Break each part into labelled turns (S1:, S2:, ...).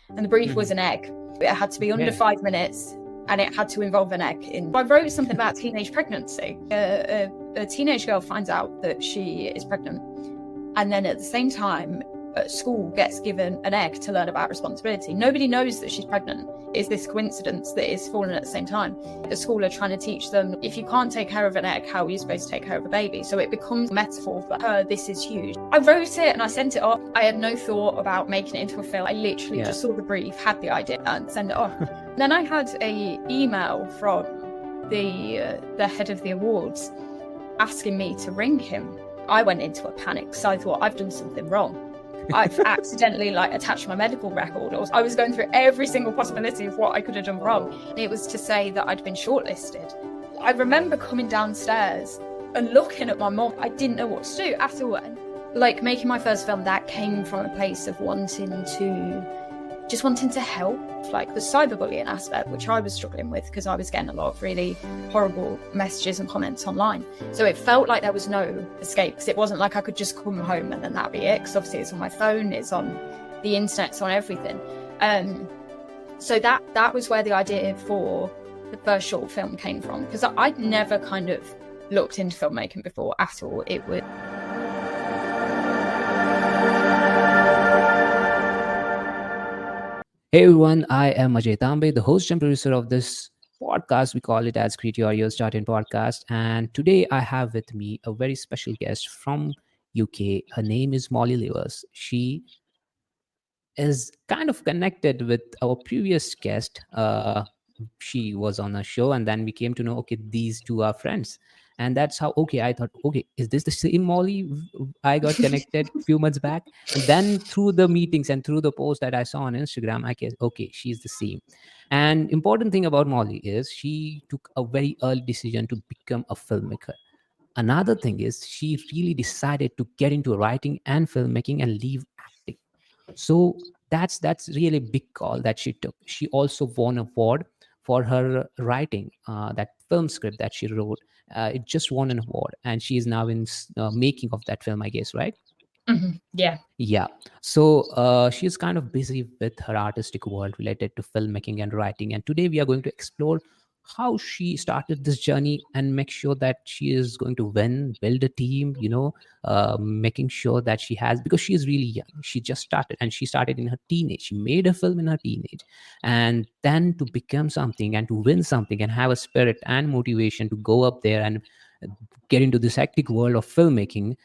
S1: And the brief was an egg. It had to be under 5 minutes and it had to involve an egg. I wrote something about teenage pregnancy. A teenage girl finds out that she is pregnant. And then at the same time, at school gets given an egg to learn about responsibility. Nobody knows that she's pregnant. It's this coincidence that is falling at the same time. The school are trying to teach them, if you can't take care of an egg, how are you supposed to take care of a baby? So it becomes a metaphor for her, this is huge. I wrote it and I sent it off. I had no thought about making it into a film. I literally just saw the brief, had the idea and sent it off. Then I had a email from the head of the awards asking me to ring him. I went into a panic, so I thought I've done something wrong. I've accidentally attached my medical record, or I was going through every single possibility of what I could have done wrong. It was to say that I'd been shortlisted. I remember coming downstairs and looking at my mum. I didn't know what to do at all. Making my first film, that came from a place of wanting to help, the cyberbullying aspect, which I was struggling with because I was getting a lot of really horrible messages and comments online. So it felt like there was no escape, because it wasn't like I could just come home and then that'd be it, because obviously it's on my phone, it's on the internet, it's on everything. So that was where the idea for the first short film came from, because I'd never kind of looked into filmmaking before at all. It was...
S2: Hey everyone, I am Ajay Tambe, the host and producer of this podcast. We call it as Create Your Years Start In Podcast. And today I have with me a very special guest from UK. Her name is Mollie Leivars. She is kind of connected with our previous guest. She was on a show and then we came to know, okay, these two are friends. And that's how, I thought, is this the same Mollie I got connected a few months back? And then through the meetings and through the post that I saw on Instagram, I guess, she's the same. And important thing about Mollie is she took a very early decision to become a filmmaker. Another thing is she really decided to get into writing and filmmaking and leave acting. So that's really a big call that she took. She also won an award for her writing, that film script that she wrote. It just won an award, and she is now in making of that film, I guess, right?
S1: Mm-hmm. Yeah.
S2: So she's kind of busy with her artistic world related to filmmaking and writing. And today we are going to explore how she started this journey and make sure that she is going to build a team, making sure that she has, because she is really young. She just started, and she started in her teenage. She made a film in her teenage, and then to become something and to win something and have a spirit and motivation to go up there and get into this hectic world of filmmaking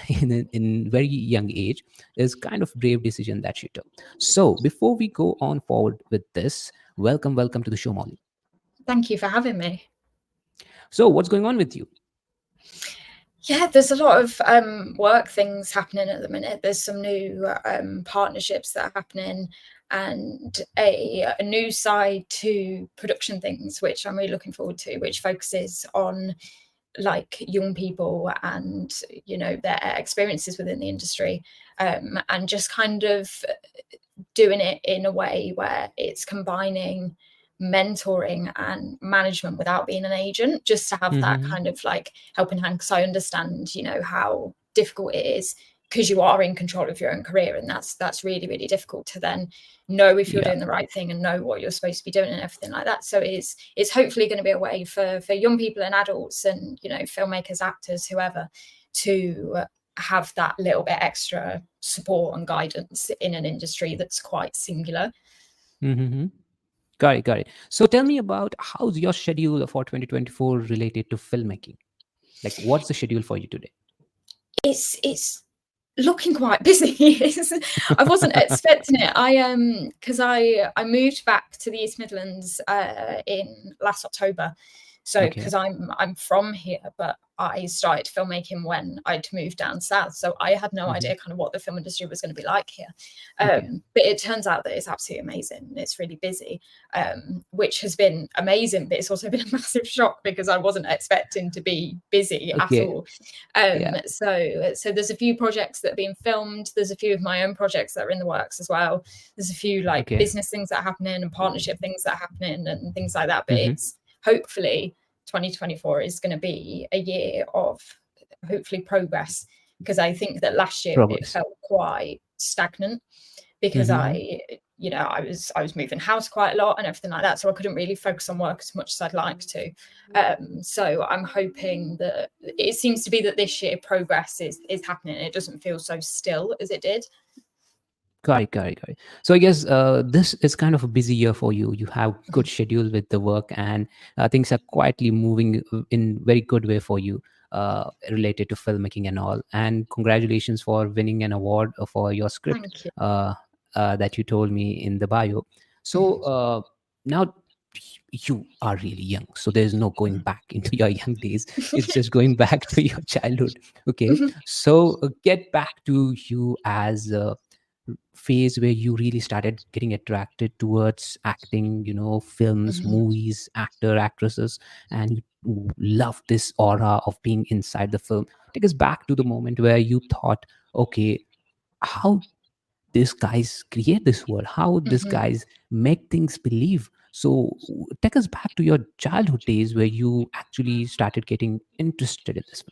S2: in very young age is kind of brave decision that she took. So before we go on forward with this, welcome to the show, Mollie.
S1: Thank you for having me.
S2: So what's going on with you?
S1: Yeah, there's a lot of work things happening at the minute. There's some new partnerships that are happening, and a new side to production things, which I'm really looking forward to, which focuses on young people and their experiences within the industry, and just kind of doing it in a way where it's combining mentoring and management without being an agent, just to have that kind of helping hand, because I understand how difficult it is, because you are in control of your own career, and that's really, really difficult to then know if you're doing the right thing and know what you're supposed to be doing and everything like that. So it's hopefully going to be a way for young people and adults and filmmakers, actors, whoever, to have that little bit extra support and guidance in an industry that's quite singular.
S2: Got it. So tell me about how's your schedule for 2024 related to filmmaking? What's the schedule for you today?
S1: It's looking quite busy. I wasn't expecting it. Because I moved back to the East Midlands in last October. So because I'm from here, but I started filmmaking when I'd moved down south. So I had no idea kind of what the film industry was going to be like here. But it turns out that it's absolutely amazing. It's really busy, which has been amazing. But it's also been a massive shock because I wasn't expecting to be busy at all. So there's a few projects that are being filmed. There's a few of my own projects that are in the works as well. There's a few business things that are happening and partnership things that are happening and things like that. But it's hopefully 2024 is going to be a year of hopefully progress, because I think that last year it felt quite stagnant, because I you know, I was moving house quite a lot and everything like that, so I couldn't really focus on work as much as I'd like to. So I'm hoping that it seems to be that this year progress is happening. It doesn't feel so still as it did.
S2: Got it. So I guess this is kind of a busy year for you. You have good schedule with the work, and things are quietly moving in very good way for you, related to filmmaking and all. And congratulations for winning an award for your script.
S1: Thank you.
S2: That you told me in the bio. So now you are really young, so there's no going back into your young days. It's just going back to your childhood. Okay, so get back to you as a phase where you really started getting attracted towards acting, films, movies, actresses, and you love this aura of being inside the film. Take us back to the moment where you thought, okay, how these guys create this world, how these guys make things believe. So take us back to your childhood days where you actually started getting interested in this film.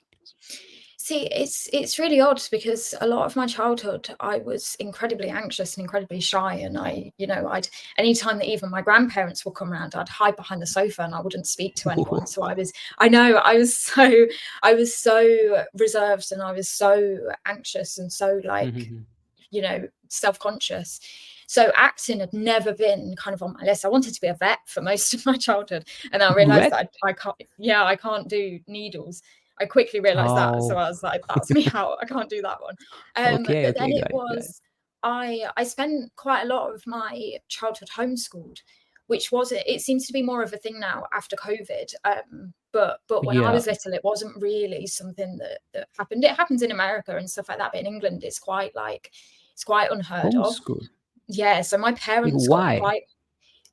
S1: See, it's really odd because a lot of my childhood I was incredibly anxious and incredibly shy, and I'd anytime that even my grandparents would come around, I'd hide behind the sofa and I wouldn't speak to anyone. So I was so reserved, and I was so anxious and so self-conscious. So acting had never been kind of on my list. I wanted to be a vet for most of my childhood, and I realized that I can't do needles. I quickly realized that, so I was like, that's me out. I can't do that one. But then I spent quite a lot of my childhood homeschooled, which it seems to be more of a thing now after COVID. But when I was little, it wasn't really something that happened. It happens in America and stuff like that, but in England, it's quite unheard of. Yeah, so my parents got quite.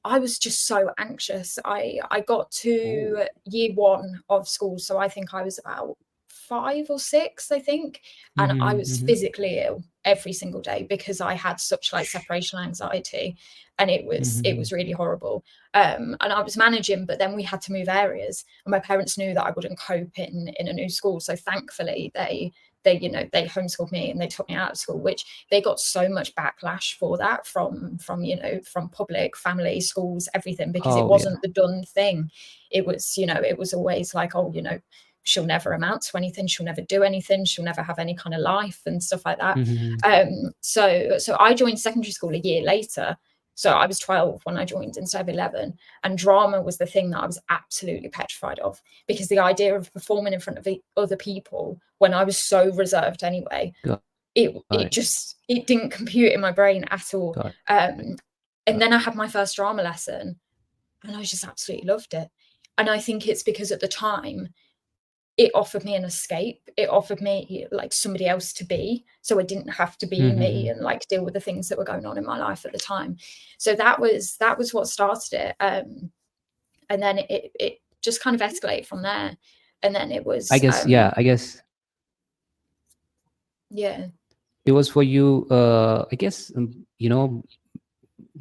S1: I was just so anxious. I got to year 1 of school, so I think I was about 5 or 6, I think, and I was physically ill every single day because I had such separation anxiety, and it was really horrible. And I was managing, but then we had to move areas, and my parents knew that I wouldn't cope in a new school, so thankfully they homeschooled me and they took me out of school, which they got so much backlash for that from public, family, schools, everything, because it wasn't the done thing. It was always like, she'll never amount to anything, she'll never do anything, she'll never have any kind of life and stuff like that. So I joined secondary school a year later. So I was 12 when I joined instead of 11, and drama was the thing that I was absolutely petrified of, because the idea of performing in front of other people when I was so reserved anyway, it didn't compute in my brain at all. And then I had my first drama lesson, and I just absolutely loved it. And I think it's because at the time, it offered me an escape. It offered me somebody else to be, so I didn't have to be me and deal with the things that were going on in my life at the time. So that was what started it. And then it just kind of escalated from there. And then it was,
S2: I guess it was for you. I guess the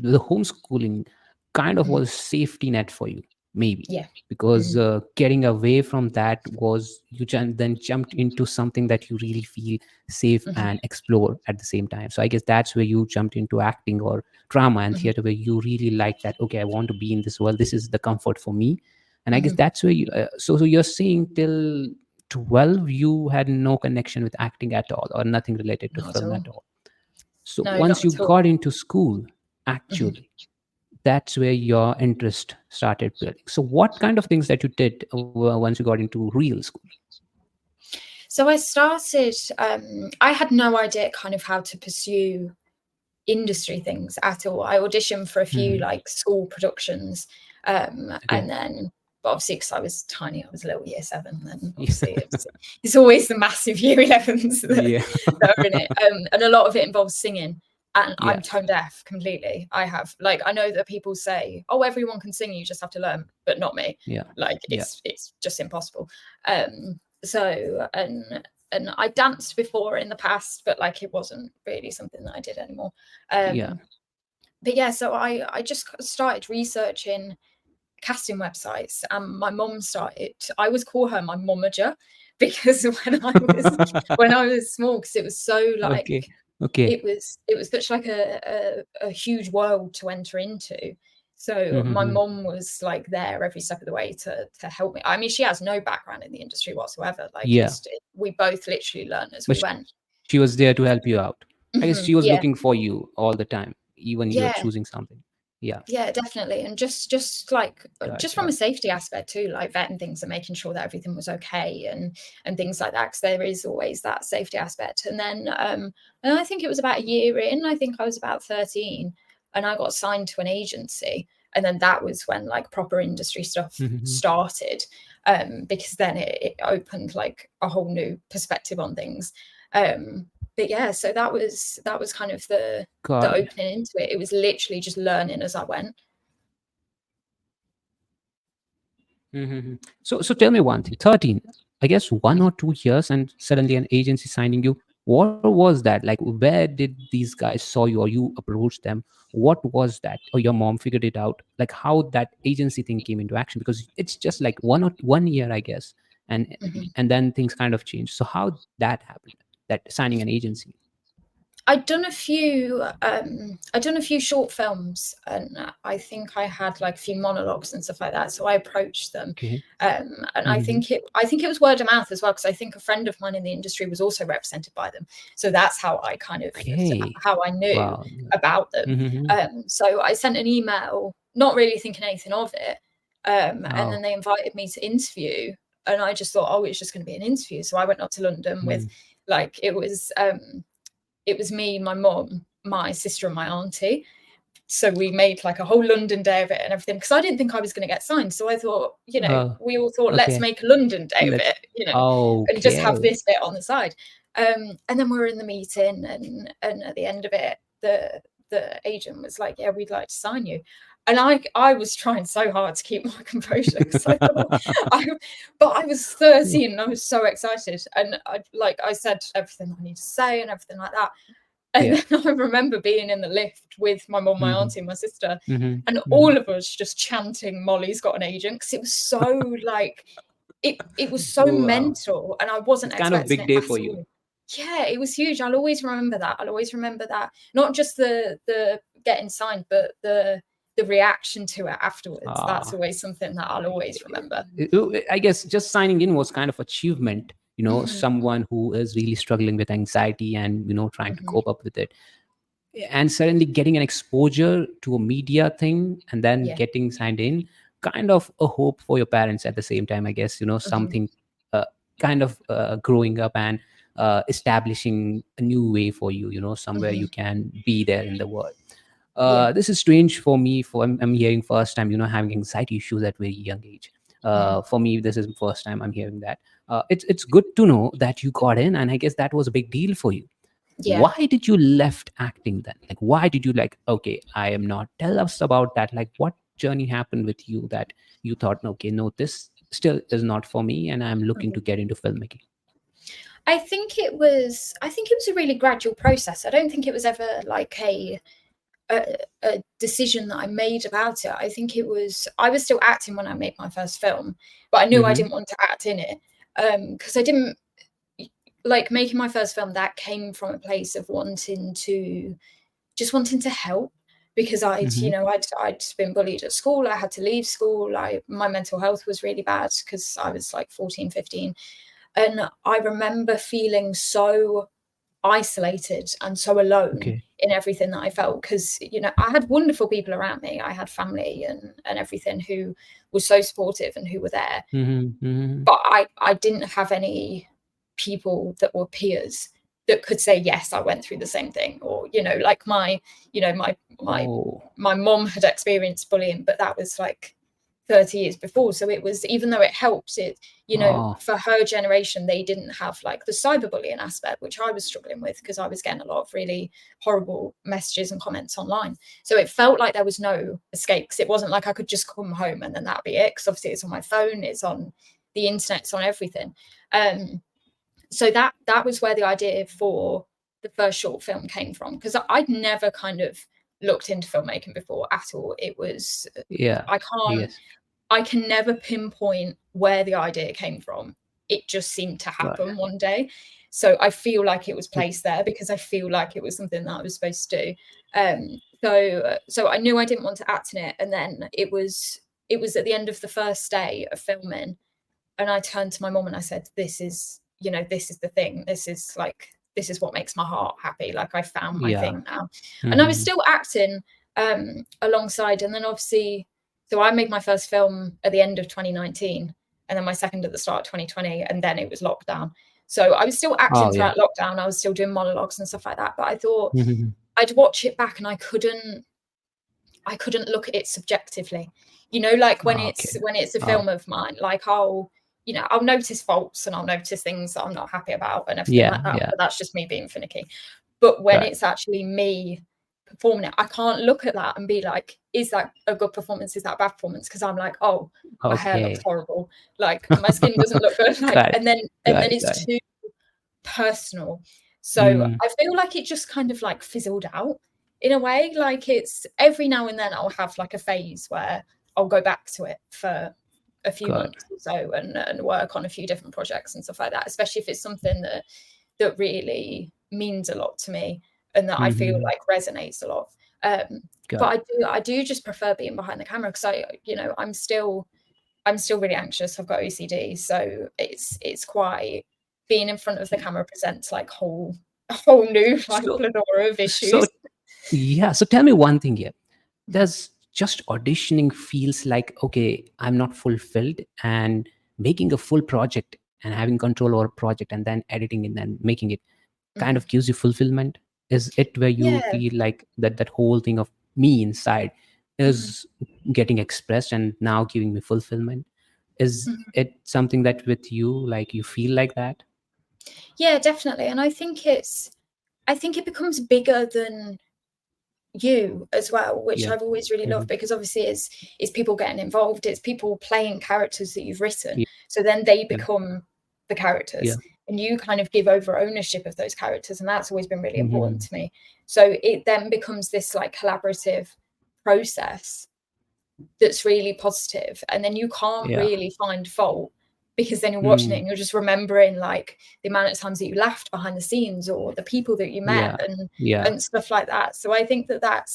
S2: homeschooling kind of was safety net for you, maybe, because getting away from that was you then jumped into something that you really feel safe and explore at the same time. So I guess that's where you jumped into acting or drama and theater, where you really like that. Okay, I want to be in this world. This is the comfort for me. And I guess that's where you. So you're saying till 12 you had no connection with acting at all, or nothing related to film at all. So once you got into school, actually, that's where your interest started building. So what kind of things that you did once you got into real school?
S1: So I started, I had no idea kind of how to pursue industry things at all. I auditioned for a few school productions, and then, but obviously because I was tiny, I was a little year 7, then obviously it's always the massive year 11s that are in it, and a lot of it involves singing. And I'm tone deaf completely. I know that people say, oh, everyone can sing, you just have to learn, but not me. It's just impossible. So I danced before in the past, but it wasn't really something that I did anymore. But yeah, so I just started researching casting websites, and my mum started. I always call her my momager, because when I was small, because it was so
S2: Okay.
S1: it was such like a huge world to enter into. So my mom was like there every step of the way to help me. I mean, she has no background in the industry whatsoever. Like
S2: Yeah.
S1: we both literally learned as
S2: But
S1: we went.
S2: she was there to help you out. I guess she was
S1: Yeah,
S2: looking for you all the time, even you're
S1: yeah,
S2: choosing something. Yeah.
S1: yeah, definitely. And just like
S2: Got
S1: just
S2: it.
S1: from
S2: Got
S1: a
S2: it.
S1: safety aspect too, like vetting things and making sure that everything was okay and things like that, because there is always that safety aspect. And then and I think it was about a year in, I think I was about 13, and I got signed to an agency. And then that was when like proper industry stuff started, because then it opened like a whole new perspective on things. But yeah, so that was kind of the
S2: Got it.
S1: opening into it. It was literally just learning as I went.
S2: So tell me one thing. 13, I guess 1 or 2 years, and suddenly an agency signing you. What was that like? Where did these guys saw you, or you approached them? What was that, or your mom figured it out? Like how that agency thing came into action, because it's just like 1 year, I guess, and
S1: Mhm.
S2: and then things kind of changed. So how that happened? That signing an agency.
S1: I'd done a few short films, and I think I had like a few monologues and stuff like that. So I approached them,
S2: Okay.
S1: and I
S2: Mm-hmm.
S1: think it was word of mouth as well, because I think a friend of mine in the industry was also represented by them. So that's how I kind of
S2: Okay.
S1: how I knew
S2: Wow.
S1: about them.
S2: Mm-hmm.
S1: So I sent an email, not really thinking anything of it, and then
S2: Oh.
S1: they invited me to interview, and I just thought, oh, it's just going to be an interview. So I went up to London with like it was me, my mom, my sister, and my auntie. So we made like a whole London day of it and everything, because I didn't think I was going to get signed. So I thought, we all thought, let's
S2: Okay.
S1: make a London day of
S2: Let's.
S1: it, and just have
S2: Okay.
S1: this bit on the side. And then we were in the meeting, and at the end of it, the agent was like, yeah, we'd like to sign you. And I was trying so hard to keep my composure, because but I was 13 and I was so excited, and I said everything I need to say and everything like that. And
S2: Yeah.
S1: then I remember being in the lift with my mum, my
S2: Mm-hmm.
S1: auntie, and my sister,
S2: Mm-hmm.
S1: and
S2: Mm-hmm.
S1: all of us just chanting "Mollie's got an agent," because it was so like it was so
S2: Wow.
S1: mental, and I wasn't
S2: It's kind of
S1: expecting
S2: big
S1: it
S2: day
S1: at
S2: for you.
S1: all. Yeah, it was huge. I'll always remember that. I'll always remember that. Not just the getting signed, but the reaction to it afterwards. That's
S2: Ah.
S1: always something that I'll always remember.
S2: I guess just signing in was kind of achievement.
S1: Mhm,
S2: Someone who is really struggling with anxiety and trying to
S1: mhm,
S2: cope up with it, and suddenly getting an exposure to a media thing, and then
S1: yeah,
S2: getting signed in, kind of a hope for your parents at the same time, I guess.
S1: mhm,
S2: Something kind of growing up and establishing a new way for you, somewhere
S1: mhm,
S2: you can be there in the world.
S1: yeah,
S2: This is strange for me. I'm hearing first time, having anxiety issues at very young age.
S1: mhm,
S2: For me, this is the first time I'm hearing that. It's good to know that you got in, and I guess that was a big deal for you.
S1: yeah.
S2: Why did you left acting then? Like, why did you like? Okay, I am not. Tell us about that. Like, what journey happened with you that you thought, okay, no, this still is not for me, and I'm looking to
S1: Mhm.
S2: get into filmmaking.
S1: I think it was a really gradual process. I don't think it was ever like a decision that I made about it. I think I was still acting when I made my first film, but I knew I
S2: Mm-hmm.
S1: didn't want to act in it, because I didn't like making my first film. That came from a place of wanting to help, because
S2: Mm-hmm.
S1: I'd been bullied at school. I had to leave school. My mental health was really bad because I was like 14, 15. And I remember feeling so isolated and so alone
S2: Okay.
S1: in everything that I felt, because I had wonderful people around me. I had family and everything who was so supportive and who were there,
S2: Mm-hmm. Mm-hmm.
S1: but I didn't have any people that were peers that could say, yes, I went through the same thing, or like my
S2: Oh.
S1: my mom had experienced bullying, but that was like 30 years before. So it was, even though it helped,
S2: Oh.
S1: for her generation, they didn't have like the cyberbullying aspect, which I was struggling with, because I was getting a lot of really horrible messages and comments online. So it felt like there was no escape, because it wasn't like I could just come home and then that'd be it, because obviously it's on my phone, it's on the internet, it's on everything. So that was where the idea for the first short film came from, because I'd never kind of looked into filmmaking before at all. It was,
S2: Yeah.
S1: I can't
S2: Yes.
S1: I can never pinpoint where the idea came from. It just seemed to
S2: Got it.
S1: happen one day. So I feel like it was placed there because I feel like it was something that I was supposed to do. So I knew I didn't want to act in it. And then it was at the end of the first day of filming, and I turned to my mom and I said, this is the thing. This is what makes my heart happy. Like, I found my thing now. And I was still acting alongside. And then obviously, so I made my first film at the end of 2019, and then my second at the start of 2020, and then it was lockdown. So I was still acting throughout lockdown. I was still doing monologues and stuff like that. But I thought I'd watch it back, and I couldn't look at it subjectively. Like when it's a film of mine, like I'll notice faults and I'll notice things that I'm not happy about and everything like that. But that's just me being finicky. But when it's actually me performing it, I can't look at that and be like, is that a good performance? Is that a bad performance? Because I'm like, oh, my hair looks horrible. Like, my skin doesn't look good. Like, and then it's too personal. So I feel like it just kind of like fizzled out in a way. Like, it's every now and then I'll have like a phase where I'll go back to it for a few months or so and work on a few different projects and stuff like that, especially if it's something that really means a lot to me and that I feel like resonates a lot. But I do just prefer being behind the camera, because I'm still really anxious. I've got OCD, so it's quite, being in front of the camera presents like a whole new like plethora of issues.
S2: So tell me one thing here. Does just auditioning feels like, okay, I'm not fulfilled, and making a full project and having control over a project and then editing and then making it kind of gives you fulfillment? Is it where you feel like that whole thing of me inside is getting expressed and now giving me fulfillment? Is it something that with you, like, you feel like that?
S1: Yeah, definitely. And I think it becomes bigger than you as well, which I've always really loved, because obviously it's people getting involved, it's people playing characters that you've written, so then they become the characters, and you kind of give over ownership of those characters, and that's always been really important to me. So it then becomes this like collaborative process that's really positive, and then you can't really find fault, because then you're watching it and you're just remembering like the amount of times that you laughed behind the scenes, or the people that you met and stuff like that. So I think that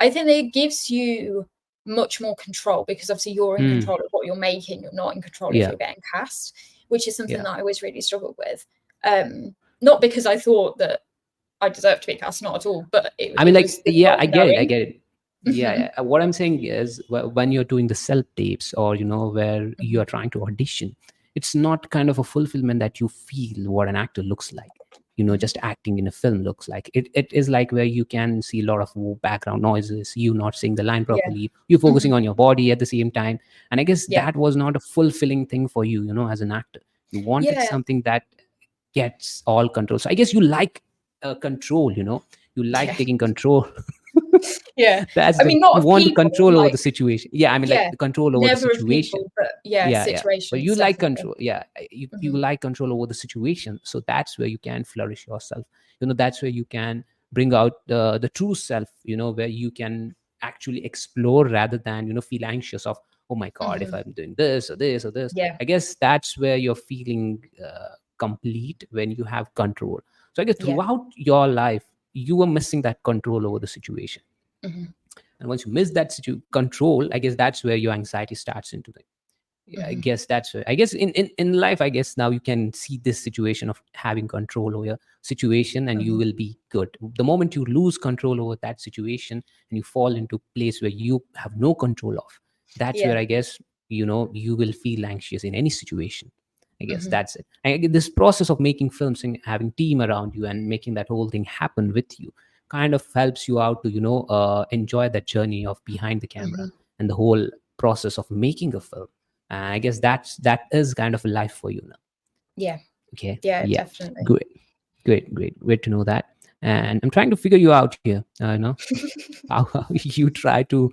S1: it gives you much more control, because obviously you're in control of what you're making. You're not in control if you're getting cast, which is something that I always really struggled with. Not because I thought that I deserved to be cast, not at all, but
S2: I get it. What I'm saying is, when you're doing the self tapes, or where you are trying to audition, it's not kind of a fulfillment that you feel what an actor looks like, just acting in a film looks like. It is like where you can see a lot of background noises, you not saying the line properly, you focusing on your body at the same time. And I guess that was not a fulfilling thing for you, as an actor. You wanted something that gets all control. So I guess you like control, you like taking control. That's
S1: not
S2: you want
S1: people,
S2: control over
S1: like,
S2: the situation. The control over the situation.
S1: People, but situations.
S2: But you like control. You like control over the situation. So that's where you can flourish yourself. That's where you can bring out the true self. Where you can actually explore, rather than feel anxious of, oh my God, if I'm doing this or this or this. I guess that's where you're feeling complete, when you have control. So I guess throughout your life, you were missing that control over the situation. And once you miss that control, I guess that's where your anxiety starts into the I guess that's where, I guess in life, I guess now you can see this situation of having control over your situation, and you will be good. The moment you lose control over that situation and you fall into a place where you have no control of, that's where I guess you will feel anxious in any situation. I guess that's it. And this process of making films and having team around you and making that whole thing happen with you kind of helps you out to enjoy that journey of behind the camera and the whole process of making a film. I guess that is kind of a life for you now. Okay.
S1: Definitely.
S2: Great to know that. And I'm trying to figure you out here, how you try to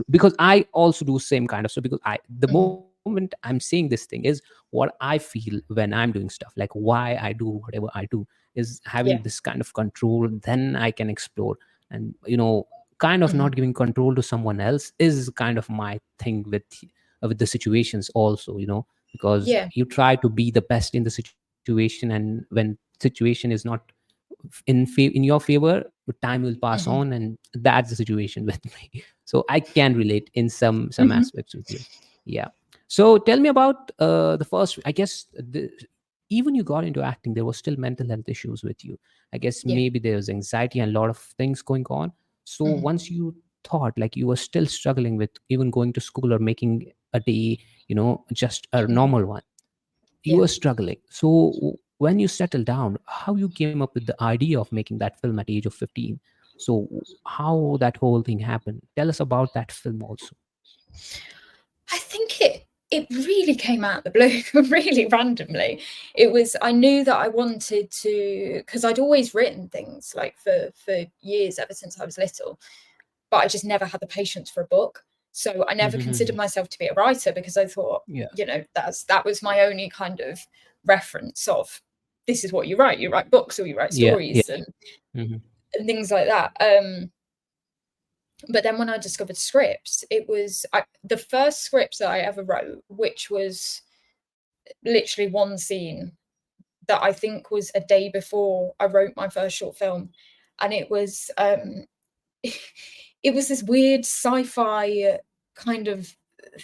S2: because I also do same kind of stuff, because the moment I'm saying this thing is what I feel when I'm doing stuff, like why I do whatever I do is having this kind of control. Then I can explore, and kind of not giving control to someone else is kind of my thing with the situations also, because you try to be the best in the situation, situation, and when situation is not in your favor, time will pass on, and that's the situation with me. So I can relate in some aspects with you. Yeah. So tell me about the first, I guess, even you got into acting, there was still mental health issues with you. I guess
S1: Yeah.
S2: maybe there was anxiety and a lot of things going on. So once you thought like you were still struggling with even going to school or making a day, just a normal one, you
S1: Yeah.
S2: were struggling. So when you settled down, how you came up with the idea of making that film at the age of 15? So how that whole thing happened? Tell us about that film also.
S1: I think it really came out of the blue, really randomly. I knew that I wanted to, because I'd always written things like for years, ever since I was little, but I just never had the patience for a book. So I never considered myself to be a writer, because I thought, that was my only kind of reference of, this is what you write books, or you write stories and things like that. But then when I discovered scripts, it was the first script that I ever wrote, which was literally one scene that I think was a day before I wrote my first short film. And it was it was this weird sci-fi kind of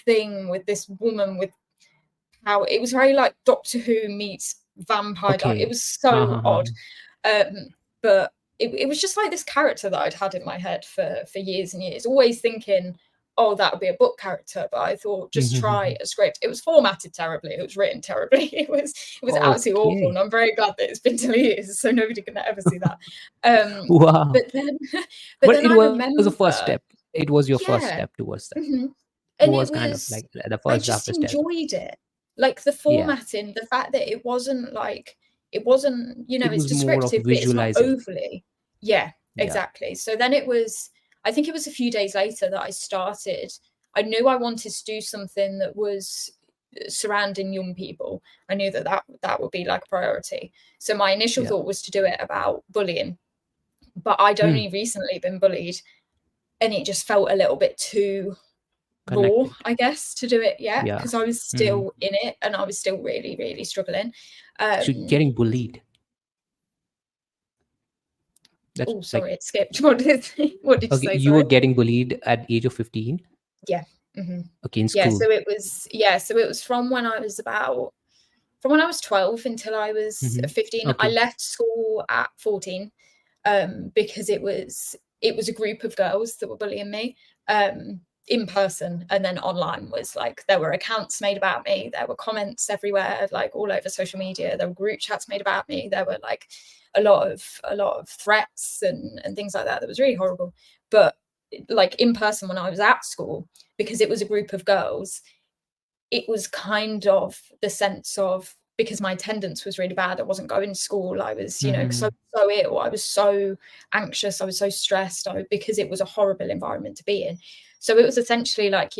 S1: thing with this woman with how it was very like Doctor Who meets vampire. It was so odd. But it was just like this character that I'd had in my head for years and years, always thinking, oh, that would be a book character. But I thought, just try a script. It was formatted terribly. It was written terribly. It was absolutely awful. And I'm very glad that it's been deleted, so nobody can ever see that.
S2: Wow.
S1: But then
S2: it
S1: I
S2: was
S1: remember
S2: the first step. It was your first step towards that.
S1: And
S2: it was kind of like the first
S1: I just enjoyed it. Like the formatting, the fact that it wasn't,
S2: it
S1: it's
S2: was more of
S1: descriptive, but it's not
S2: visualizing.
S1: overly. Yeah, exactly. So then I think it was a few days later that I started. I knew I wanted to do something that was surrounding young people. I knew that would be like a priority. So my initial thought was to do it about bullying, but I'd only recently been bullied, and it just felt a little bit too raw, I guess, to do it because I was still in it, and I was still really, really struggling.
S2: So getting bullied.
S1: Oh, sorry, it skipped. What did you say?
S2: You were getting bullied at age of 15?
S1: Yeah.
S2: Okay, in school.
S1: So it was from when I was 12 until I was 15. I left school at 14 because it was a group of girls that were bullying me in person, and then online was like, there were accounts made about me, there were comments everywhere, like all over social media, there were group chats made about me, there were like a lot of threats and things like that. That was really horrible. But like in person, when I was at school, because it was a group of girls, it was kind of the sense of, because my attendance was really bad, I wasn't going to school, I was so ill, I was so anxious, I was so stressed, because it was a horrible environment to be in. So it was essentially like,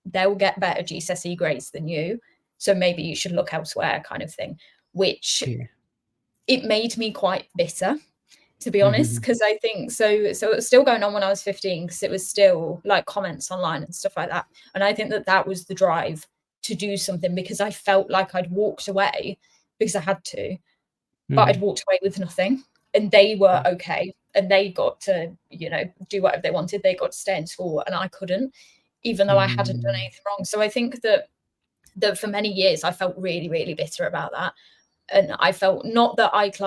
S1: they'll get better GCSE grades than you, so maybe you should look elsewhere, kind of thing, which it made me quite bitter, to be honest, because I think so it was still going on when I was 15, because it was still like comments online and stuff like that. And I think that was the drive to do something, because I felt like I'd walked away because I had to, but I'd walked away with nothing, and they were okay, and they got to do whatever they wanted, they got to stay in school, and I couldn't, even though I hadn't done anything wrong. So I think that for many years I felt really, really bitter about that, and I felt not that I'd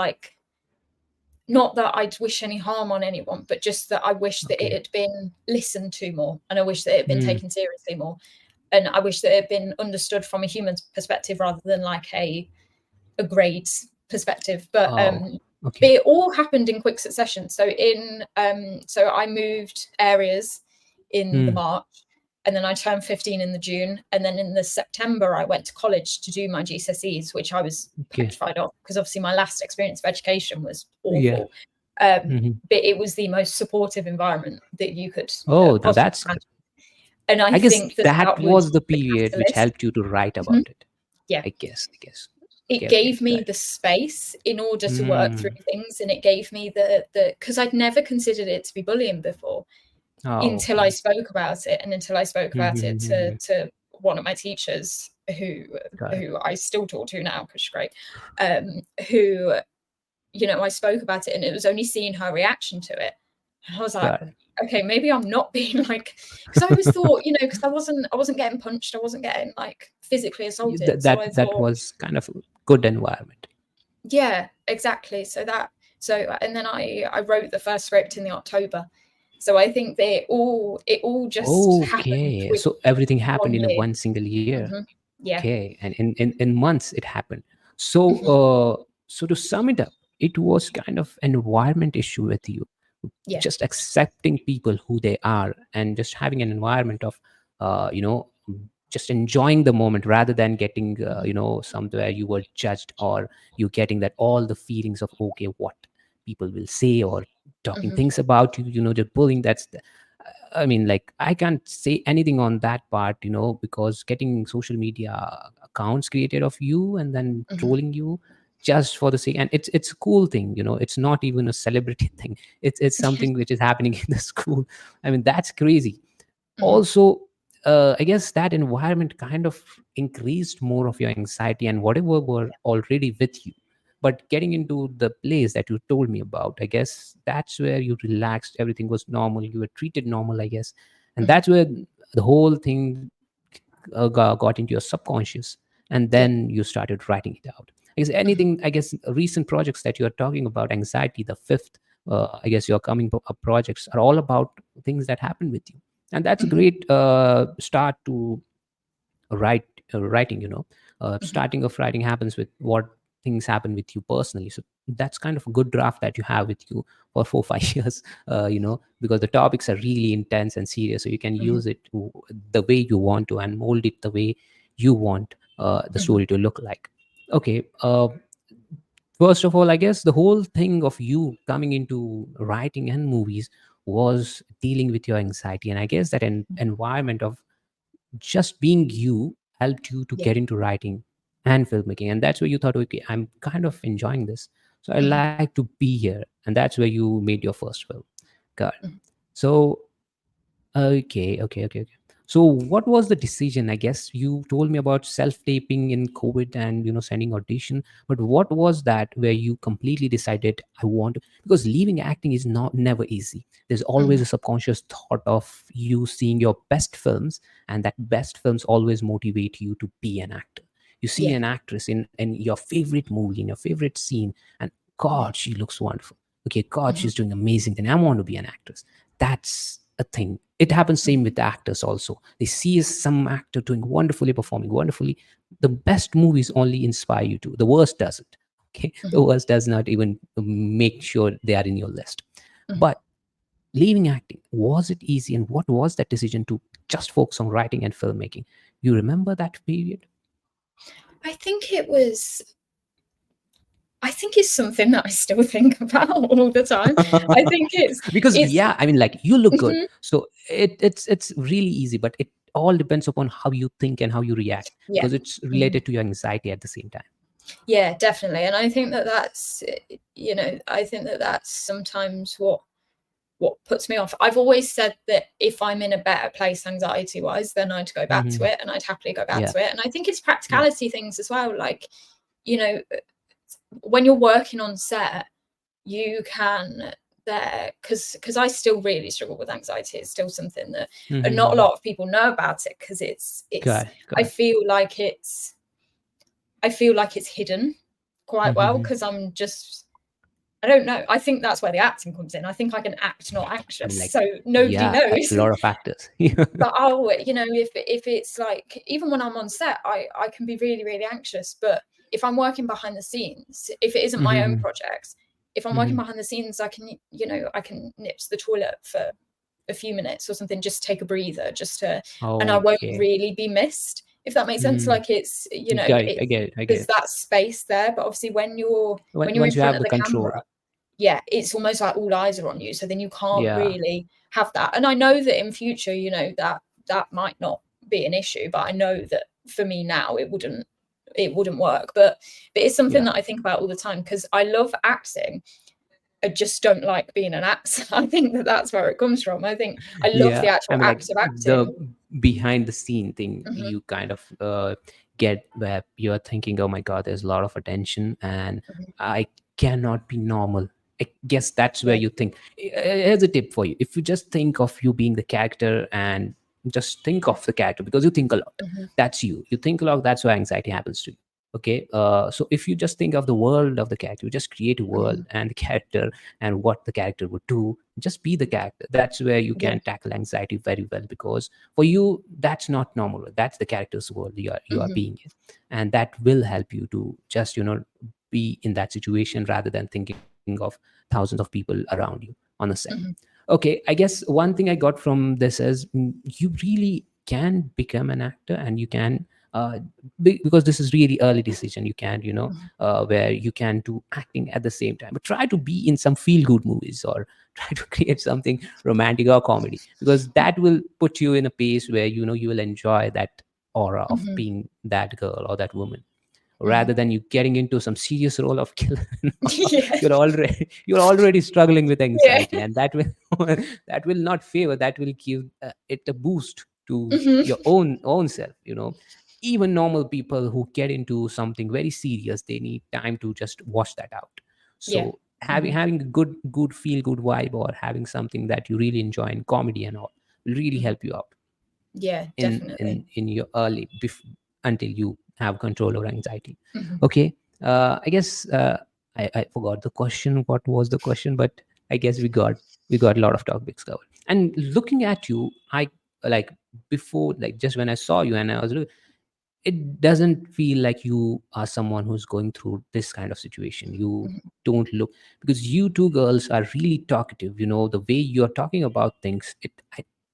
S1: wish any harm on anyone, but just that I wish that it had been listened to more, and I wish that it had been taken seriously more, and I wish that it had been understood from a human perspective rather than like a grades perspective. But it all happened in quick succession. So so I moved areas in the March, and then I turned 15 in the June, and then in the September I went to college to do my GCSEs, which I was petrified of, because obviously my last experience of education was awful. But it was the most supportive environment that you could
S2: that's
S1: imagine. And I
S2: guess
S1: think
S2: that was the period which helped you to write about it.
S1: Yeah,
S2: I guess
S1: it gave me the space in order to work through things, and it gave me the because I'd never considered it to be bullying before, until I spoke about it, and until I spoke about it to one of my teachers, who
S2: Got it.
S1: I still talk to now because she's great, who, you know, I spoke about it, and it was only seeing her reaction to it, and I was like,
S2: Got it.
S1: okay, maybe I'm not being like, because I always thought, you know, because I wasn't getting punched, I wasn't getting like physically assaulted, so I
S2: That
S1: thought,
S2: was kind of a good environment.
S1: yeah, exactly. And then I wrote the first script in the October, so I think it all just happened
S2: Okay,
S1: with
S2: so everything happened
S1: 1
S2: in a
S1: year.
S2: one single year.
S1: Yeah.
S2: Okay, and in months it happened. So so to sum it up, it was kind of an environment issue with you,
S1: Yeah.
S2: just accepting people who they are and just having an environment of you know, just enjoying the moment rather than getting you know, somewhere you were judged, or you getting that all the feelings of, okay, what people will say, or talking things about you, you know, just bullying. That's the, I mean, like, I can't say anything on that part, you know, because getting social media accounts created of you and then trolling you just for the sake, and it's a cool thing, you know, it's not even a celebrity thing. It's something which is happening in the school. I mean, that's crazy. Also, I guess that environment kind of increased more of your anxiety and whatever were already with you. But getting into the place that you told me about, I guess that's where you relaxed, everything was normal, you were treated normal, I guess. And that's where the whole thing got into your subconscious, and
S1: Yeah.
S2: then you started writing it out. Is anything, I guess, recent projects that you're talking about, anxiety, the fifth, I guess your coming up projects are all about things that happen with you, and that's a great start to writing, you know. Starting of writing happens with what things happen with you personally, so that's kind of a good draft that you have with you for 4 5 years, you know, because the topics are really intense and serious, so you can use it the way you want to and mold it the way you want the story to look like. Okay, first of all, I guess the whole thing of you coming into writing and movies was dealing with your anxiety, and I guess that an environment of just being you helped you to
S1: Yeah.
S2: get into writing and filmmaking, and that's where you thought, okay, I'm kind of enjoying this, so I like to be here, and that's where you made your first film. God. So okay. So what was the decision? I guess you told me about self-taping in COVID and, you know, sending audition. But what was that where you completely decided, I want to, because leaving acting is not never easy. There's always a subconscious thought of you seeing your best films, and that best films always motivate you to be an actor. You see
S1: Yeah.
S2: an actress in your favorite movie, in your favorite scene, and God, she looks wonderful. Okay, God, she's doing amazing. Then I want to be an actress. That's a thing. It happens same with the actors also. They see some actor doing wonderfully, performing wonderfully. The best movies only inspire you to. The worst doesn't. Okay, the worst does not even make sure they are in your list. But leaving acting, was it easy, and what was that decision to just focus on writing and filmmaking? You remember that period?
S1: I think it was. I think it's something that I still think about all the time. I think
S2: Because
S1: it's
S2: yeah, I mean, like, you look good,
S1: mhm,
S2: so it's really easy, but it all depends upon how you think and how you react,
S1: yeah.
S2: because it's related to your anxiety at the same time.
S1: Yeah, definitely. And I think that that's, you know, I think that that's sometimes what puts me off. I've always said that if I'm in a better place anxiety wise, then I'd go back to it, and I'd happily go back
S2: Yeah,
S1: to it. And I think it's
S2: yeah.
S1: practicality things as well. Like, you know, when you're working on set, you can there because I still really struggle with anxiety. It's still something that not a lot of people know about it, because it's
S2: Got it,
S1: I
S2: got it.
S1: feel like it's hidden quite well, because I'm just, I don't know. I think that's where the acting comes in. I think I can act, not
S2: I mean,
S1: anxious,
S2: like,
S1: so nobody
S2: yeah, a
S1: knows.
S2: lot of actors.
S1: But I'll, you know, if it's like, even when I'm on set, I can be really, really anxious. But if I'm working behind the scenes, if it isn't my own projects, if I'm working behind the scenes, I can, you know, I can nip to the toilet for a few minutes or something, just take a breather, just to, and I won't
S2: Okay.
S1: really be missed, if that makes sense. Like, it's, you know,
S2: Got it. I
S1: it's,
S2: get it. I get
S1: there's
S2: it.
S1: that space there. But obviously when you're in
S2: Once you
S1: front
S2: have
S1: of
S2: the
S1: the camera,
S2: control.
S1: yeah, it's almost like all eyes are on you, so then you can't
S2: Yeah.
S1: really have that. And I know that in future, you know, that might not be an issue, but I know that for me now it wouldn't work. But it's something
S2: Yeah.
S1: that I think about all the time, because I love acting. I just don't like being an actor. I think that that's where it comes from. I think I love the
S2: Yeah.
S1: actual
S2: I mean, like,
S1: act of
S2: the
S1: acting.
S2: behind the scene thing, you kind of get where you're thinking, oh my God, there's a lot of attention and
S1: Mhm.
S2: I cannot be normal. I guess that's where
S1: Yeah.
S2: you think. Here's a tip for you. If you just think of you being the character and just think of the character, because you think a lot,
S1: Mhm.
S2: that's you. You think a lot, that's why anxiety happens to you. Okay. So if you just think of the world of the character, you just create a world
S1: Mhm.
S2: and the character and what the character would do, just be the character. That's where you
S1: Yeah.
S2: can tackle anxiety very well, because for you, that's not normal. That's the character's world you are
S1: Mhm.
S2: being in. And that will help you to just, be in that situation rather than thinking of thousands of people around you on a set.
S1: Mhm.
S2: Okay, I guess one thing I got from this is, you really can become an actor, and you can, because this is really early decision, you can,
S1: Mhm.
S2: where you can do acting at the same time, but try to be in some feel good movies, or try to create something romantic or comedy, because that will put you in a pace where you will enjoy that aura of
S1: Mhm.
S2: being that girl or that woman, rather
S1: Mhm.
S2: than you getting into some serious role of killer.
S1: Yeah.
S2: You're already struggling with
S1: Yeah.
S2: anxiety, and that will that will not favor, that will give it a boost to
S1: Mhm.
S2: your own self. Even normal people who get into something very serious, they need time to just wash that out.
S1: Yeah.
S2: So having
S1: Mhm.
S2: having a good feel good vibe, or having something that you really enjoy in comedy and all, will really
S1: Mhm.
S2: help you out
S1: Yeah,
S2: in
S1: definitely.
S2: in your until you have control over anxiety.
S1: Mhm.
S2: Okay. I guess I forgot the question. What was the question? But I guess we got a lot of topics covered. And looking at you, I like before, like just when I saw you and I was it doesn't feel like you are someone who's going through this kind of situation. You
S1: Mhm.
S2: don't look, because you two girls are really talkative. The way you're talking about things,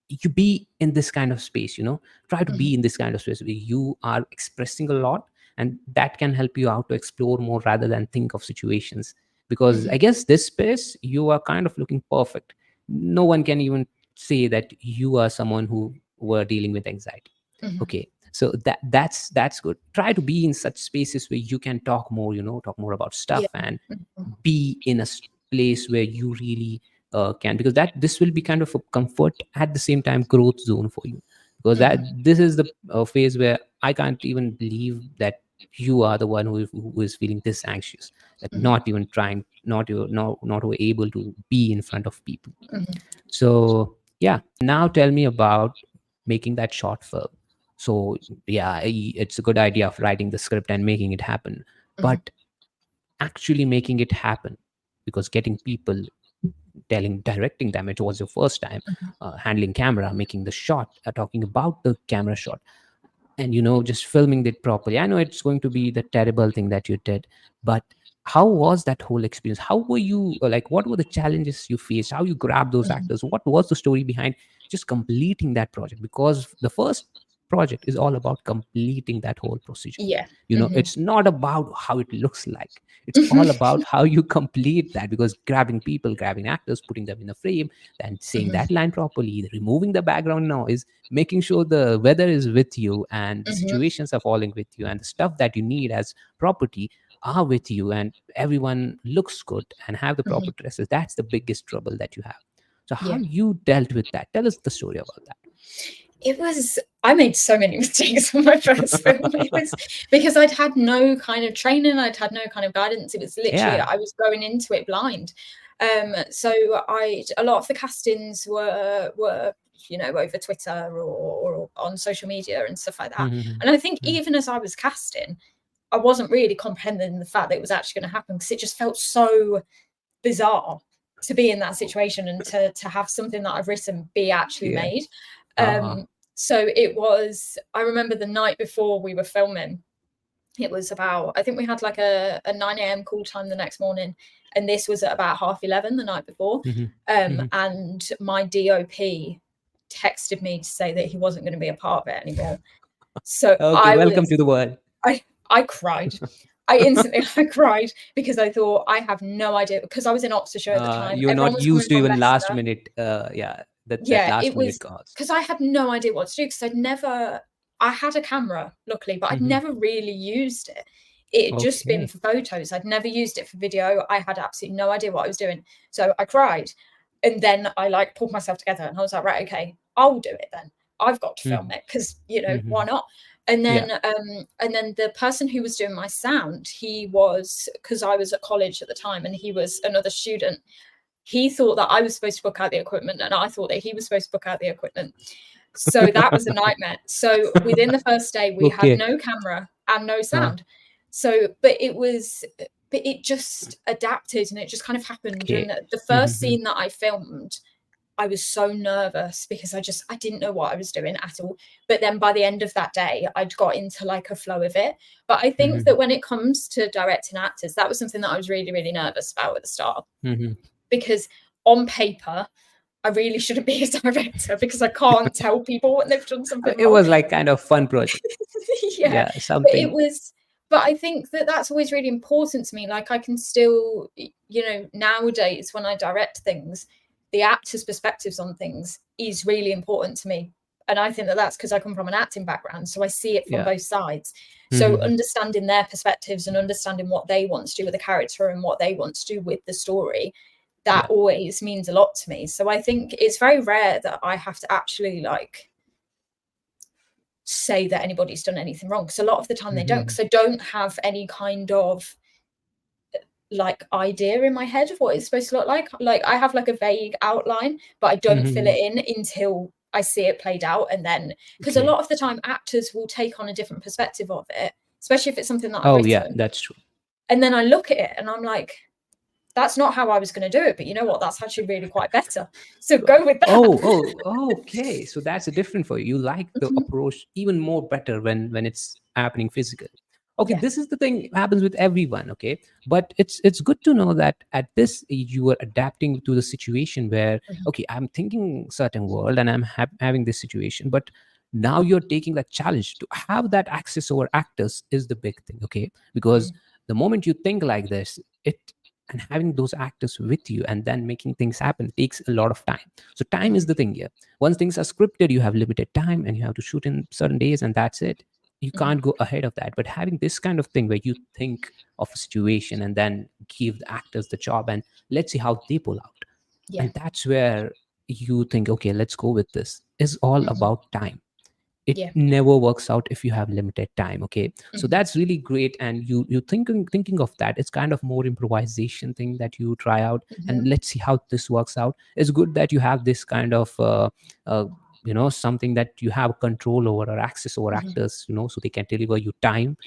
S2: you be in this kind of space. Try to
S1: Mhm.
S2: be in this kind of space where you are expressing a lot, and that can help you out to explore more rather than think of situations. Because
S1: Mhm.
S2: I guess this space, you are kind of looking perfect. No one can even say that you are someone who were dealing with anxiety.
S1: Mhm.
S2: Okay, so that's good. Try to be in such spaces where you can talk more, talk more about stuff,
S1: Yeah.
S2: and
S1: Mhm.
S2: be in a place where you really can, because that this will be kind of a comfort, at the same time growth zone for you, because that
S1: Mhm.
S2: this is the phase where I can't even believe that you are the one who is feeling this anxious, that
S1: Mhm.
S2: not even trying, not able to be in front of people.
S1: Mhm.
S2: So yeah, now tell me about making that short film. So yeah, it's a good idea of writing the script and making it happen,
S1: Mhm.
S2: but actually making it happen, because getting people, directing them, it was your first time,
S1: Mhm.
S2: handling camera, making the shot, talking about the camera shot, and just filming it properly. I know it's going to be the terrible thing that you did, but how was that whole experience? How were you, like, what were the challenges you faced? How you grabbed those
S1: Mhm.
S2: actors? What was the story behind just completing that project? Because the first project is all about completing that whole procedure.
S1: Yeah. Mhm.
S2: It's not about how it looks like, it's all
S1: Mhm.
S2: about how you complete that, because grabbing people, grabbing actors, putting them in a frame, then saying
S1: Mhm.
S2: that line properly, removing the background noise, making sure the weather is with you, and the
S1: Mhm.
S2: situations are falling with you, and the stuff that you need as property are with you, and everyone looks good and have the proper
S1: Mhm.
S2: dresses. That's the biggest trouble that you have. So how
S1: Yeah.
S2: you dealt with that? Tell us the story about
S1: It was I made so many mistakes on my first film. It was
S2: that.
S1: because I'd had no kind of training, I'd had no kind of guidance. It was literally
S2: Yeah.
S1: I was going into it blind. So a lot of the castings were over Twitter or on social media and stuff like that. And I think even as I was casting, I wasn't really comprehending the fact that it was actually going to happen, because it just felt so bizarre to be in that situation and to have something that I've written be actually
S2: Yeah.
S1: made.
S2: Uh-huh.
S1: So it was, I remember the night before we were filming, it was about, I think we had like a 9 a.m. call time the next morning. And this was at about 11:30 the night before. And my DOP texted me to say that he wasn't going to be a part of it anymore. So
S2: Okay, welcome to the world.
S1: I cried. I cried, because I thought, I have no idea, because I was in Oxfordshire at the time.
S2: You're
S1: Everyone
S2: not
S1: was coming
S2: used to
S1: from
S2: even last
S1: Leicester.
S2: minute, yeah, that
S1: Yeah,
S2: last
S1: it
S2: minute
S1: was
S2: calls.
S1: because I had no idea what to do, because I had a camera, luckily, but I'd never really used it. It had just been
S2: Okay.
S1: for photos. I'd never used it for video. I had absolutely no idea what I was doing. So I cried. And then I pulled myself together and I was like, right, okay, I'll do it then. I've got to film it because, you know, why not? And then the person who was doing my sound, he was, because I was at college at the time and he was another student, he thought that I was supposed to book out the equipment and I thought that he was supposed to book out the equipment. So that was a nightmare. So within the first day, we had no camera and no sound. So, but it just adapted and it just kind of happened. And the first scene that I filmed, I was so nervous because I didn't know what I was doing at all. But then by the end of that day, I'd got into like a flow of it. But I think that when it comes to directing actors, that was something that I was really, really nervous about at the start. Because on paper, I really shouldn't be a director because I can't tell people when they've done something
S2: It
S1: wrong.
S2: was like kind of fun project. Something.
S1: But I think that that's always really important to me. Like I can still, you know, nowadays when I direct things, the actors' perspectives on things is really important to me. And I think that that's because I come from an acting background. So I see it from both sides. So understanding their perspectives and understanding what they want to do with the character and what they want to do with the story, that always means a lot to me. So I think it's very rare that I have to actually like say that anybody's done anything wrong. Because a lot of the time they don't, because I don't have any kind of like idea in my head of what it's supposed to look like. Like I have like a vague outline, but I don't fill it in until I see it played out. And then because a lot of the time actors will take on a different perspective of it, especially if it's something that I've written.
S2: That's true.
S1: And then I look at it and I'm like, that's not how I was going to do it, but you know what? That's actually really quite better. So go with that.
S2: Okay. So that's a different for you. You like the approach even more better when it's happening physically. Okay, this is the thing happens with everyone. Okay, but it's good to know that at this age you are adapting to the situation where okay, I'm thinking certain world and I'm having this situation, but now you're taking that challenge to have that access over actors is the big thing. Okay, because the moment you think like this, and having those actors with you and then making things happen takes a lot of time. So time is the thing here. Once things are scripted, you have limited time and you have to shoot in certain days and that's it. You can't go ahead of that. But having this kind of thing where you think of a situation and then give the actors the job and let's see how they pull out. And that's where you think, okay, let's go with this. It's all about time. It never works out if you have limited time. Okay, so that's really great. And you thinking of that, it's kind of more improvisation thing that you try out and let's see how this works out. It's good that you have this kind of something that you have control over or access over actors, so they can deliver you time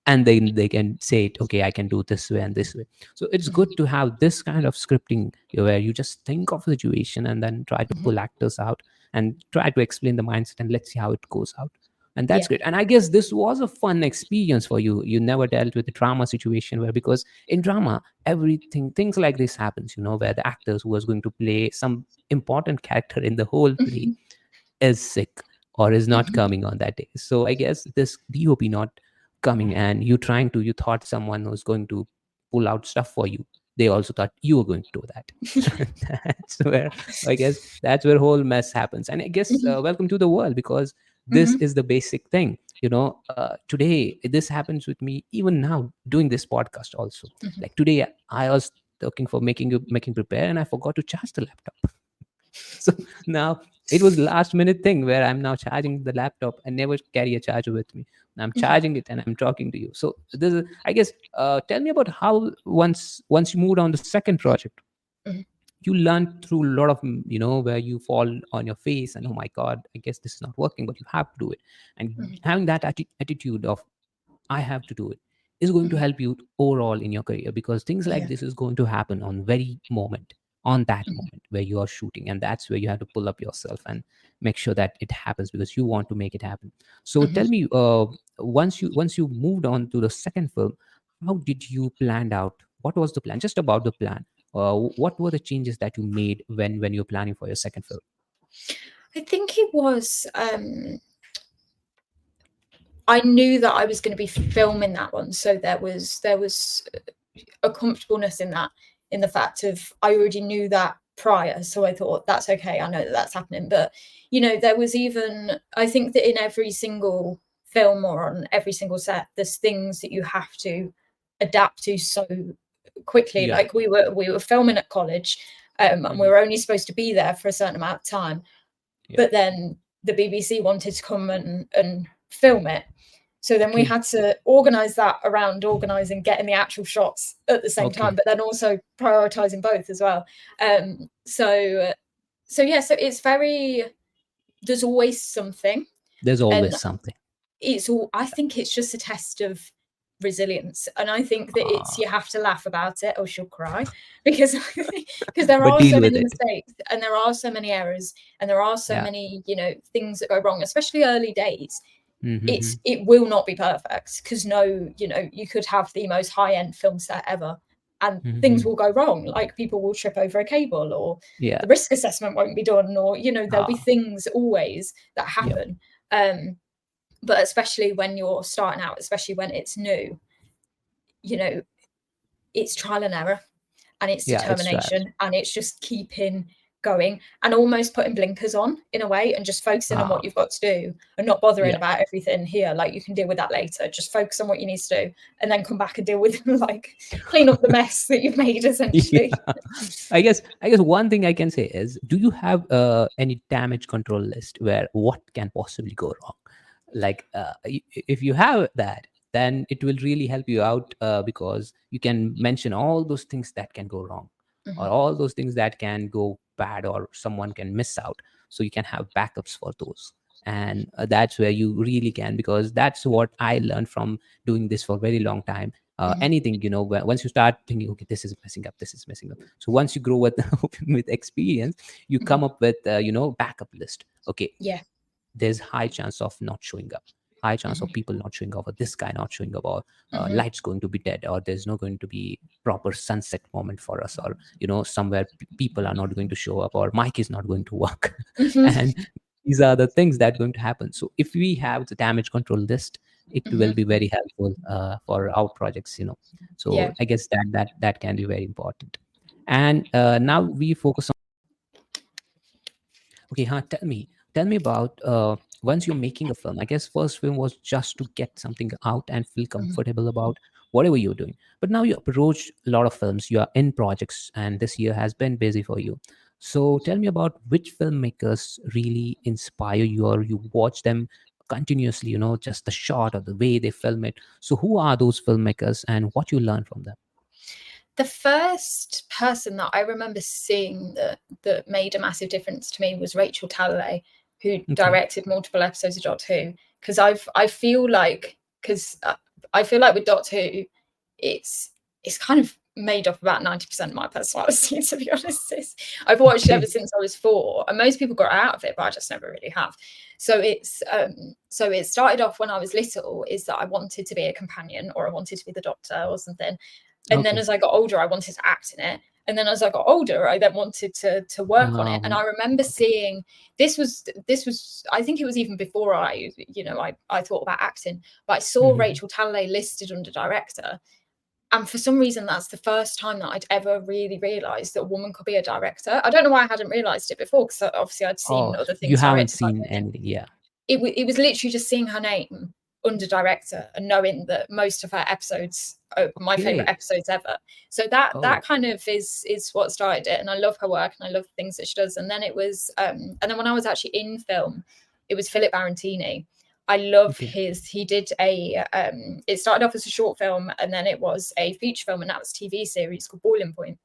S2: and then they can say it, okay, I can do this way and this way. So it's good to have this kind of scripting where you just think of the situation and then try to pull actors out and try to explain the mindset and let's see how it goes out. And that's great. And I guess this was a fun experience for you. You never dealt with a drama situation where, because in drama, things like this happens, where the actors who was going to play some important character in the whole play is sick or is not coming on that day. So I guess this DOP not coming and you thought someone was going to pull out stuff for you. They also thought you were going to do that. That's where whole mess happens. And I guess welcome to the world, because this is the basic thing. Today this happens with me even now doing this podcast also. Like today I was looking for making prepare and I forgot to charge the laptop. So now it was last minute thing where I'm now charging the laptop. I never carry a charger with me. I'm charging it and I'm talking to you. So this is, I guess, tell me about how once you moved on the second project, you learned through a lot of, where you fall on your face and, oh my God, I guess this is not working, but you have to do it. And having that attitude of, I have to do it, is going to help you overall in your career, because things like this is going to happen on that moment where you are shooting, and that's where you have to pull up yourself and make sure that it happens because you want to make it happen. So tell me, once you moved on to the second film, how did you plan out? What was the plan? Just about the plan. What were the changes that you made when you were planning for your second film?
S1: I think it was I knew that I was going to be filming that one, so there was a comfortableness in that, in the fact of I already knew that prior, so I thought that's okay, I know that that's happening. But there was even, I think that in every single film or on every single set, there's things that you have to adapt to so quickly. Like we were filming at college, and we were only supposed to be there for a certain amount of time, but then the BBC wanted to come and film it. So then we
S2: Okay.
S1: had to organise that around organising getting the actual shots at the same
S2: Okay.
S1: time, but then also prioritising both as well. So yeah, so it's very, there's always something.
S2: There's always
S1: And
S2: something.
S1: it's all, I think it's just a test of resilience, and I think that it's, you have to laugh about it or she'll cry, because there
S2: But
S1: are
S2: deal
S1: so
S2: with
S1: many
S2: it.
S1: mistakes, and there are so many errors, and there are so
S2: Yeah.
S1: many, you know, things that go wrong, especially early days.
S2: Mhm.
S1: It will not be perfect, because you know, you could have the most high-end film set ever and things will go wrong, like people will trip over a cable, or
S2: Yeah.
S1: the risk assessment won't be done, or, you know, there'll be things always that happen. But especially when you're starting out, especially when it's new, you know, it's trial and error, and it's
S2: Yeah, it's right.
S1: determination, and it's just keeping going and almost putting blinkers on in a way, and just focusing on what you've got to do, and not bothering
S2: Yeah.
S1: about everything here. Like, you can deal with that later. Just focus on what you need to do, and then come back and deal with like clean up the mess that you've made, essentially.
S2: Yeah. I guess one thing I can say is, do you have any damage control list where what can possibly go wrong? Like, if you have that, then it will really help you out, because you can mention all those things that can go wrong, or all those things that can go bad, or someone can miss out. So you can have backups for those. And that's where you really can, because that's what I learned from doing this for a very long time. Anything, you know, once you start thinking, okay, this is messing up, this is messing up. So once you grow with with experience, you come up with you know, backup list. Okay,
S1: Yeah.
S2: there's high chance of not showing up, high chance of people not showing up, or this guy not showing up, or lights going to be dead, or there's not going to be proper sunset moment for us, or, you know, somewhere people are not going to show up, or mic is not going to work. And these are the things that are going to happen. So if we have the damage control list, it will be very helpful for our projects, you know. So
S1: Yeah.
S2: I guess that can be very important. And now we focus on, okay, tell me about, once you're making a film. I guess first film was just to get something out and feel comfortable about whatever you're doing. But now you approach a lot of films, you are in projects, and this year has been busy for you. So tell me about which filmmakers really inspire you, or you watch them continuously, you know, just the shot or the way they film it. So who are those filmmakers and what you learn from them?
S1: The first person that I remember seeing that made a massive difference to me was Rachel Talalay, who
S2: Okay.
S1: directed multiple episodes of Doctor Who. Because I feel like with Doctor Who, it's kind of made up about 90% of my personality, to be honest. I've watched it ever since I was 4, and most people got out of it, but I just never really have. So so it started off when I was little, is that I wanted to be a companion, or I wanted to be the Doctor or something. And then as I got older, I wanted to act in it. And then as I got older, I then wanted to work on it. And I remember seeing, this was, I think it was even before I thought about acting, but I saw Rachel Talalay listed under director. And for some reason, that's the first time that I'd ever really realised that a woman could be a director. I don't know why I hadn't realised it before, because obviously I'd seen other things.
S2: You haven't seen anything, yeah.
S1: It was literally just seeing her name under director and knowing that most of her episodes are my favorite episodes ever. So that kind of is what started it. And I love her work, and I love the things that she does. And then it was and then when I was actually in film, it was Philip Barantini. I love he did it started off as a short film, and then it was a feature film, and that was a TV series called Boiling Point.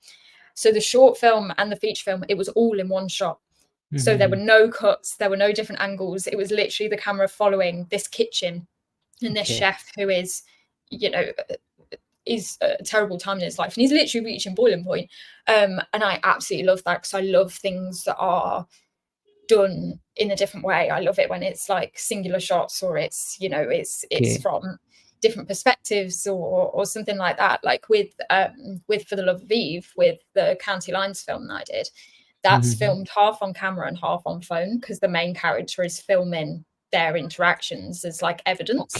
S1: So the short film and the feature film, it was all in one shot. So there were no cuts, there were no different angles. It was literally the camera following this kitchen and this chef who is, you know, is a terrible time in his life, and he's literally reaching boiling point. And I absolutely love that, because I love things that are done in a different way. I love it when it's like singular shots, or it's, you know, it's from different perspectives, or something like that. Like with For the Love of Eve, with the County Lines film that I did, that's filmed half on camera and half on phone, because the main character is filming their interactions as like evidence.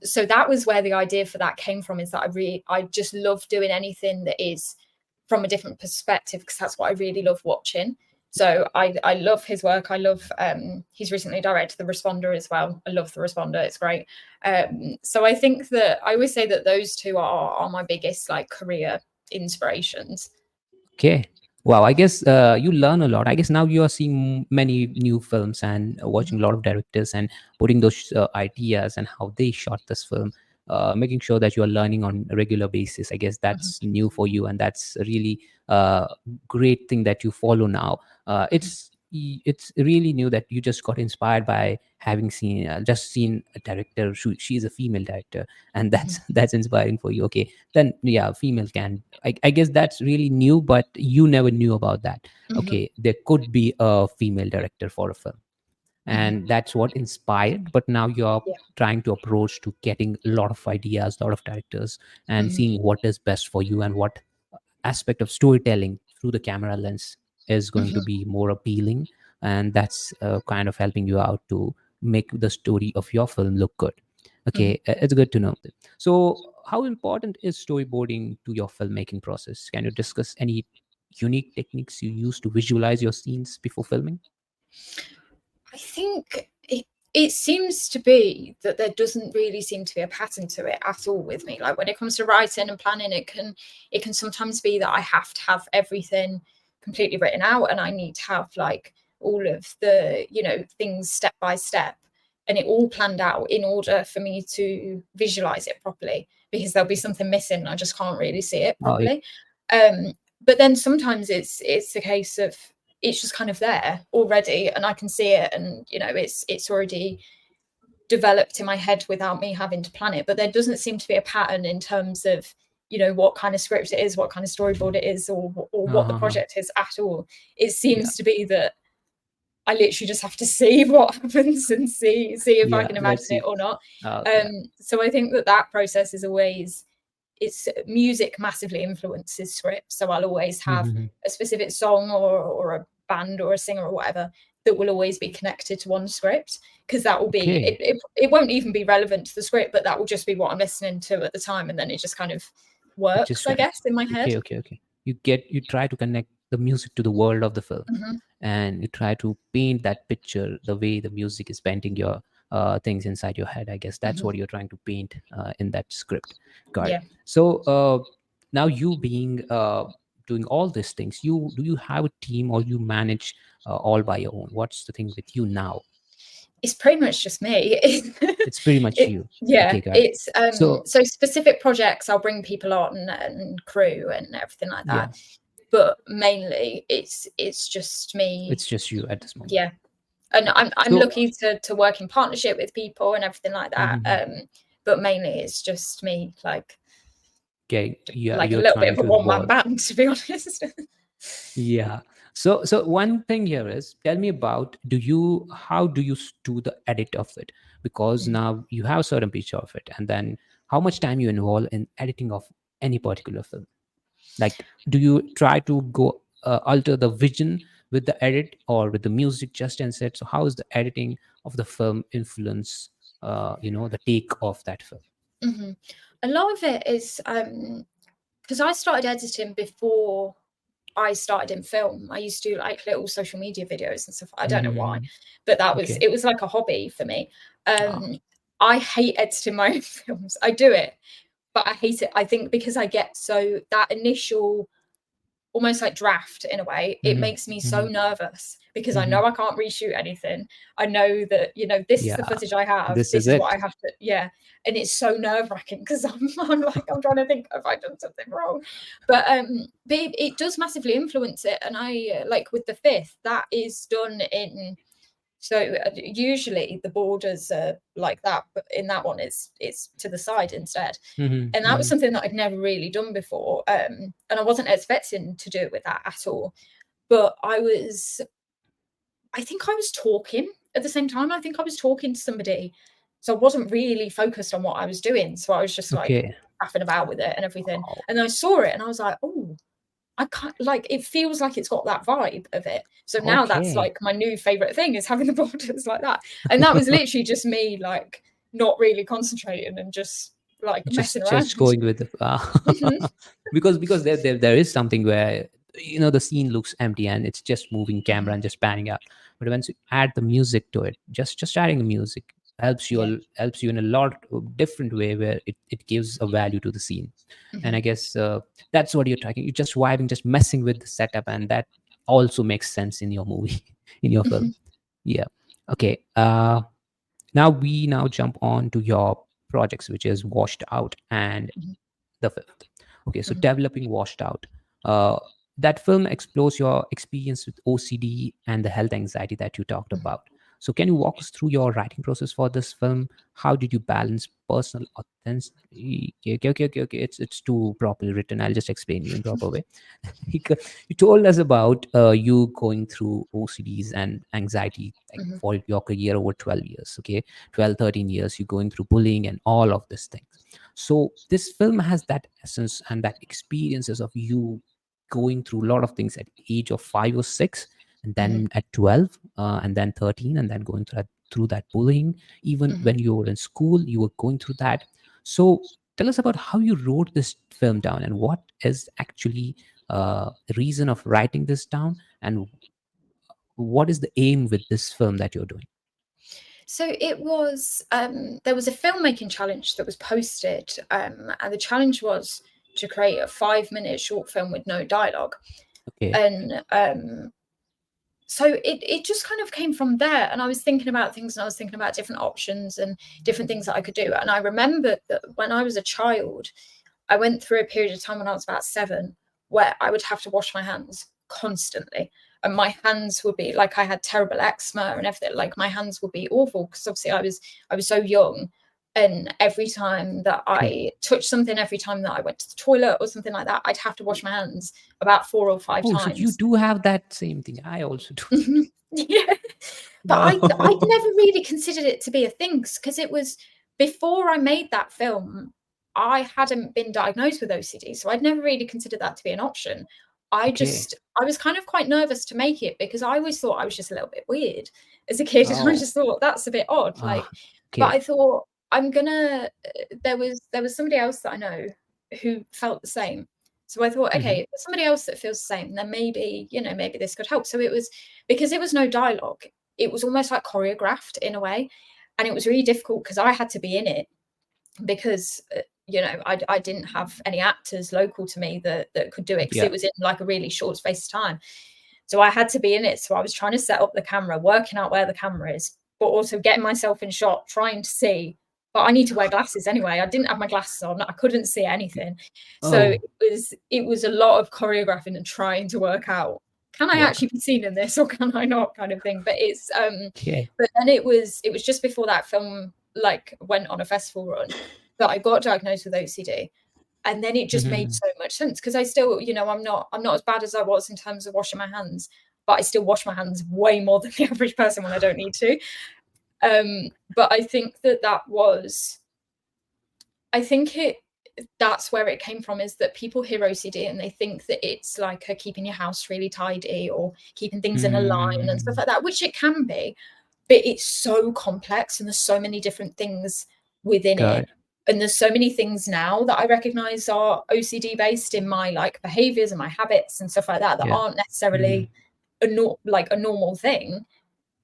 S1: So that was where the idea for that came from, is that I just love doing anything that is from a different perspective, because that's what I really love watching. So I love his work. I love he's recently directed The Responder as well. I love The Responder, it's great. So I think that I always say that those two are my biggest like career inspirations.
S2: Okay. Wow, I guess you learn a lot. I guess now you are seeing many new films and watching a lot of directors and putting those ideas and how they shot this film, making sure that you are learning on a regular basis. I guess
S1: Mhm,
S2: that's new for you, and that's a really great thing that you follow now.
S1: mhm,
S2: It's really new that you just got inspired by having seen just seen a director. She's a female director, and
S1: mhm,
S2: that's inspiring for you. Okay, then yeah, female can, I guess that's really new, but you never knew about that.
S1: mhm,
S2: Okay, there could be a female director for a film,
S1: mhm.
S2: and that's what inspired. But now you're
S1: Yeah.
S2: trying to approach to getting a lot of ideas, a lot of directors, and
S1: Mhm,
S2: seeing what is best for you and what aspect of storytelling through the camera lens is going to
S1: mhm,
S2: be more appealing, and that's kind of helping you out to make the story of your film look good.
S1: mhm.
S2: Okay, it's good to know. So how important is storyboarding to your filmmaking process? Can you discuss any unique techniques you use to visualize your scenes before filming?
S1: I think it seems to be that there doesn't really seem to be a pattern to it at all with me. Like when it comes to writing and planning, it can sometimes be that I have to have everything completely written out, and I need to have like all of the things step by step, and it all planned out in order for me to visualize it properly, because there'll be something missing and I just can't really see it
S2: Oh, yeah.
S1: properly. But then sometimes it's a case of it's just kind of there already and I can see it, and it's already developed in my head without me having to plan it. But there doesn't seem to be a pattern in terms of what kind of script it is, what kind of storyboard it is, or what the
S2: Uh-huh.
S1: project is at all. It
S2: Yeah,
S1: seems to be that I literally just have to see what happens and see if I
S2: yeah,
S1: can imagine
S2: let's
S1: it
S2: see.
S1: or not.
S2: Yeah.
S1: So I think that process is always, it's music massively influences script. So I'll always have
S2: Mhm.
S1: a specific song or a band or a singer or whatever that will always be connected to one script, because that will be
S2: Okay.
S1: it won't even be relevant to the script, but that will just be what I'm listening to at the time, and then it just kind of
S2: It
S1: works,
S2: just
S1: I guess, in my head.
S2: okay. You try to connect the music to the world of the film,
S1: Hmm.
S2: and you try to paint that picture the way the music is painting your things inside your head. I guess that's
S1: Hmm.
S2: what you're trying to paint in that script. Got it.
S1: Yeah.
S2: So now you being doing all these things, you do you have a team or you manage all by your own? What's the thing with you now?
S1: It's pretty much just me.
S2: It's pretty much you.
S1: Yeah,
S2: Okay, got it.
S1: it's
S2: So
S1: so specific projects I'll bring people on and crew and everything like
S2: yeah,
S1: that, but mainly it's just me.
S2: it's just you at this moment.
S1: Yeah, and I'm
S2: So
S1: lucky to work in partnership with people and everything like that.
S2: mhm.
S1: But mainly it's just me,
S2: Okay, yeah,
S1: like a
S2: you're
S1: little bit
S2: trying
S1: of a
S2: to
S1: one-man
S2: involve.
S1: band, to be honest.
S2: Yeah. So one thing here is, tell me about, do you how do you do the edit of it? Because now you have a certain picture of it, and then how much time you involve in editing of any particular film? Like, do you try to go alter the vision with the edit or with the music just instead? So how is the editing of the film influence the take of that film?
S1: Hmm. A lot of it is because I started editing before I started in film. I used to do like little social media videos and stuff. I don't know why,
S2: Mm-hmm.
S1: but
S2: Okay.
S1: it was like a hobby for me.
S2: Ah,
S1: I hate editing my own films. I do it, but I hate it. I think because I get so that initial almost like draft in a way, it
S2: mm-hmm.
S1: makes me so
S2: Mm-hmm.
S1: nervous because I
S2: Mm-hmm.
S1: know I can't reshoot anything. I know that, this is the
S2: Yeah,
S1: footage I have,
S2: this is
S1: this is what
S2: it.
S1: I have to, yeah. And it's so nerve-wracking because I'm like, I'm trying to think, have I done something wrong? But it does massively influence it. And I like with the fifth, that is done in, so usually the borders are like that, but in that one it's to the side instead.
S2: Mhm,
S1: And that was
S2: mhm.
S1: something that I'd never really done before. And I wasn't expecting to do it with that at all. But I think I was talking at the same time. I think I was talking to somebody. So I wasn't really focused on what I was doing. So I was just like
S2: Okay.
S1: faffing about with it and everything.
S2: Wow.
S1: And I saw it and I was like, oh, I can't, like, it feels like it's got that vibe of it. So now that's
S2: Okay.
S1: like my new favorite thing is having the borders like that. And that was literally just me like not really concentrating and just like messing
S2: Just
S1: around.
S2: going with the
S1: Mhm,
S2: because there is something where the scene looks empty and it's just moving camera
S1: mhm,
S2: and just panning out. But once you add the music to it, just adding the music, helps you in a lot of different way, where it gives a value to the scene. And I guess that's what you're tracking. You're just vibing, just messing with the setup, and that also makes sense in your movie, in your film. Yeah. Okay. Now jump on to your projects, which is Washed Out and the fifth. Okay, so developing Washed Out. Uh, that film explores your experience with OCD and the health anxiety that you talked about. So, can you walk us through your writing process for this film? How did you balance personal authenticity? Okay. It's too properly written. I'll just explain you in proper way. You told us about you going through OCDs and anxiety, like for your career over 12 years. Okay, 12, 13 years, you're going through bullying and all of these things. So this film has that essence and that experiences of you going through a lot of things at age of 5 or 6, and then at 12, and then 13, and then going through that bullying. Even when you were in school, you were going through that. So tell us about how you wrote this film down, and what is actually the reason of writing this down, and what is the aim with this film that you're doing?
S1: So it was, there was a filmmaking challenge that was posted, and the challenge was to create a 5-minute short film with no dialogue.
S2: Okay.
S1: And so it just kind of came from there. And I was thinking about things, and I was thinking about different options and different things that I could do. And I remembered that when I was a child, I went through a period of time when I was about 7 where I would have to wash my hands constantly. And my hands would be like, I had terrible eczema and everything. Like my hands would be awful because obviously I was so young. And every time that I touched something, every time that I went to the toilet or something like that, I'd have to wash my hands about 4 or 5 times.
S2: So you do have that same thing. I also do.
S1: Yeah. But I never really considered it to be a thing, because it was before I made that film, I hadn't been diagnosed with OCD. So I'd never really considered that to be an option. I was kind of quite nervous to make it because I always thought I was just a little bit weird as a kid. And I just thought that's a bit odd. But I thought there was somebody else that I know who felt the same. So I thought, okay, if there's somebody else that feels the same, then maybe this could help. So it was, because it was no dialogue, it was almost like choreographed in a way. And it was really difficult because I had to be in it, because I didn't have any actors local to me that could do it, because it was in like a really short space of time. So I had to be in it. So I was trying to set up the camera, working out where the camera is, but also getting myself in shot, trying to see. But I need to wear glasses anyway. I didn't have my glasses on. I couldn't see anything. So it was a lot of choreographing and trying to work out, can I actually be seen in this or can I not, kind of thing. But it's but then it was just before that film like went on a festival run that I got diagnosed with OCD. And then it just made so much sense, because I still, I'm not as bad as I was in terms of washing my hands, but I still wash my hands way more than the average person when I don't need to. But I think that's where it came from, is that people hear OCD and they think that it's like keeping your house really tidy or keeping things in a line and stuff like that, which it can be, but it's so complex and there's so many different things within it. And there's so many things now that I recognize are OCD based in my like behaviors and my habits and stuff like that aren't necessarily a normal thing,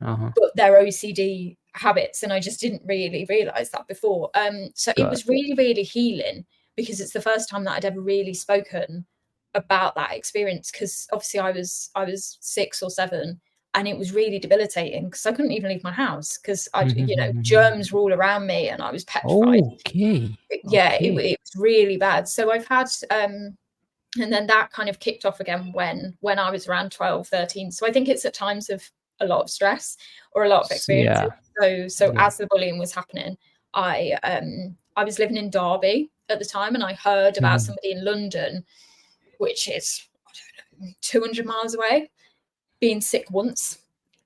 S1: but they're OCD habits. And I just didn't really realize that before. So it was really, really healing, because it's the first time that I'd ever really spoken about that experience. Because obviously I was 6 or 7, and it was really debilitating because I couldn't even leave my house, because germs were all around me and I was petrified. It was really bad. So I've had and then that kind of kicked off again when I was around 12, 13. So I think it's at times of a lot of stress or a lot of experiences. So as the bullying was happening, I was living in Derby at the time, and I heard about somebody in London, which is, I don't know, 200 miles away, being sick once.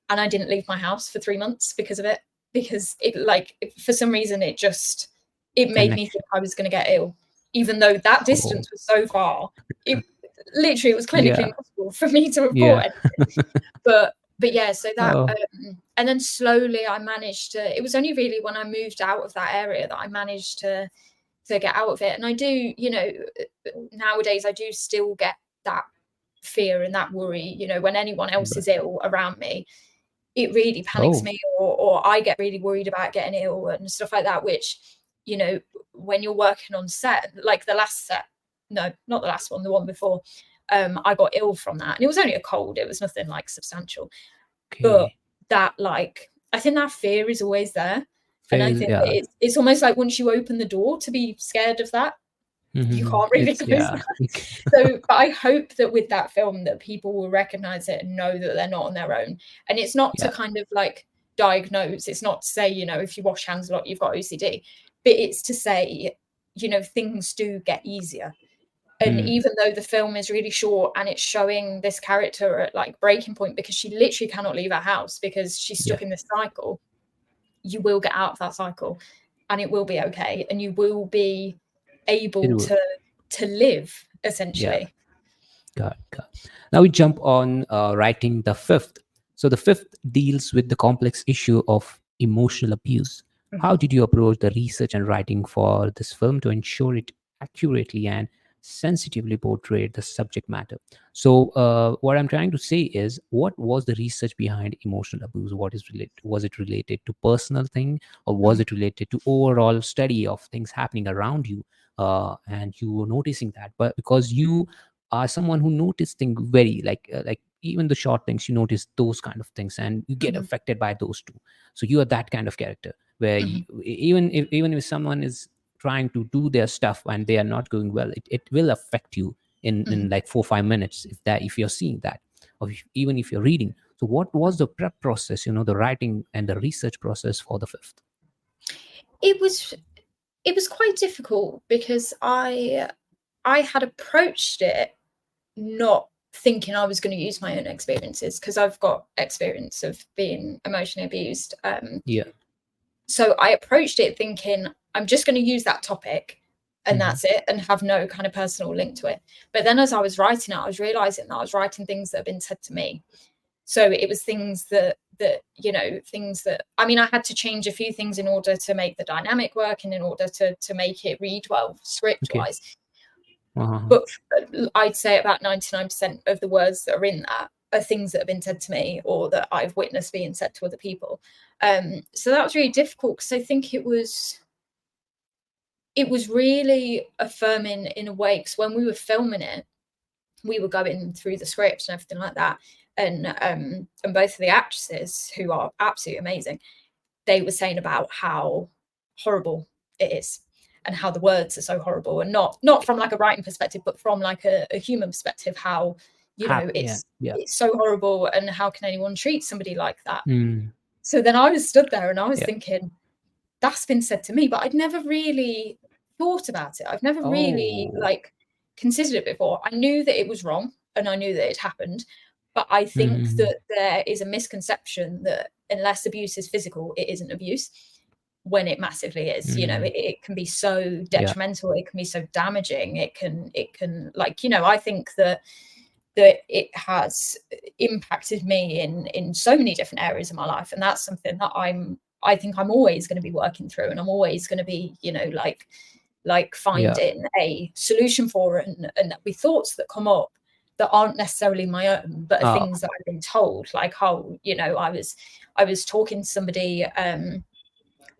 S1: And I didn't leave my house for 3 months because of it, because for some reason it made me think I was going to get ill, even though that distance was so far. It was clinically impossible for me to report anything. But yeah, so that and then slowly I managed to, it was only really when I moved out of that area that I managed to get out of it. And I do, nowadays I do still get that fear and that worry, when anyone else is ill around me. it really panics me, or I get really worried about getting ill and stuff like that, which, you know, when you're working on set, like the last set, no, not the last one, the one before, I got ill from that, and it was only a cold, it was nothing like substantial. But that, like, I think that fear is always there. And I think that it's almost like once you open the door to be scared of that, you can't really close that. So, but I hope that with that film that people will recognize it and know that they're not on their own. And it's not to kind of like diagnose, it's not to say, you know, if you wash hands a lot, you've got OCD, but it's to say, you know, things do get easier. And even though the film is really short and it's showing this character at like breaking point because she literally cannot leave her house because she's stuck in this cycle, you will get out of that cycle and it will be okay. And you will be able to live, essentially.
S2: Got it. Now we jump on writing the fifth. So the fifth deals with the complex issue of emotional abuse. How did you approach the research and writing for this film to ensure it accurately and sensitively portrayed the subject matter? So what I'm trying to say is, what was the research behind emotional abuse? Was it related to personal thing, or was it related to overall study of things happening around you, and you were noticing that? But because you are someone who notice things very like even the short things, you notice those kind of things and you get affected by those too. So you are that kind of character where even if someone is trying to do their stuff and they are not going well, it will affect you in like 4 or 5 minutes if you're seeing that, or even if you're reading. So what was the prep process, you know, the writing and the research process for the fifth?
S1: It was quite difficult because I had approached it not thinking I was going to use my own experiences, because I've got experience of being emotionally abused. So I approached it thinking I'm just going to use that topic and that's it, and have no kind of personal link to it. But then as I was writing it, I was realizing that I was writing things that have been said to me. So it was things that you know, things that, I mean, I had to change a few things in order to make the dynamic work and in order to make it read well script wise. But I'd say about 99% of the words that are in that are things that have been said to me or that I've witnessed being said to other people. So that was really difficult, because I think it was really affirming in a way, because when we were filming it, we were going through the script and everything like that. And both of the actresses, who are absolutely amazing, they were saying about how horrible it is and how the words are so horrible, and not from like a writing perspective, but from like a human perspective, how, you know, it's so horrible, and how can anyone treat somebody like that? So then I was stood there and I was thinking, that's been said to me, but I'd never really thought about it. I've never really like considered it before. I knew that it was wrong and I knew that it happened, but I think that there is a misconception that unless abuse is physical, it isn't abuse, when it massively is. You know, it can be so detrimental, it can be so damaging, it can like, you know, I think that it has impacted me in so many different areas of my life, and that's something that I think I'm always going to be working through, and I'm always going to be, you know, like finding a solution for it, and there'll be thoughts that come up that aren't necessarily my own, but are things that I've been told. Like, how, you know, I was talking to somebody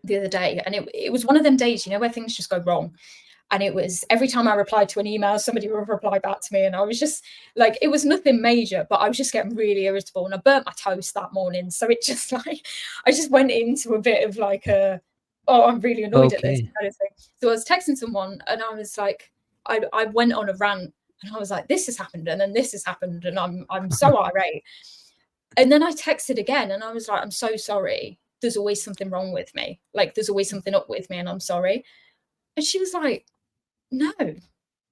S1: the other day, and it was one of them days, you know, where things just go wrong. And it was every time I replied to an email, somebody would reply back to me. And I was just like, it was nothing major, but I was just getting really irritable. And I burnt my toast that morning. So it just like, I just went into a bit of like I'm really annoyed at this kind of thing. So I was texting someone and I was like, I went on a rant and I was like, this has happened. And then this has happened. And I'm so irate. And then I texted again and I was like, I'm so sorry. There's always something wrong with me. Like, there's always something up with me and I'm sorry. And she was like, no,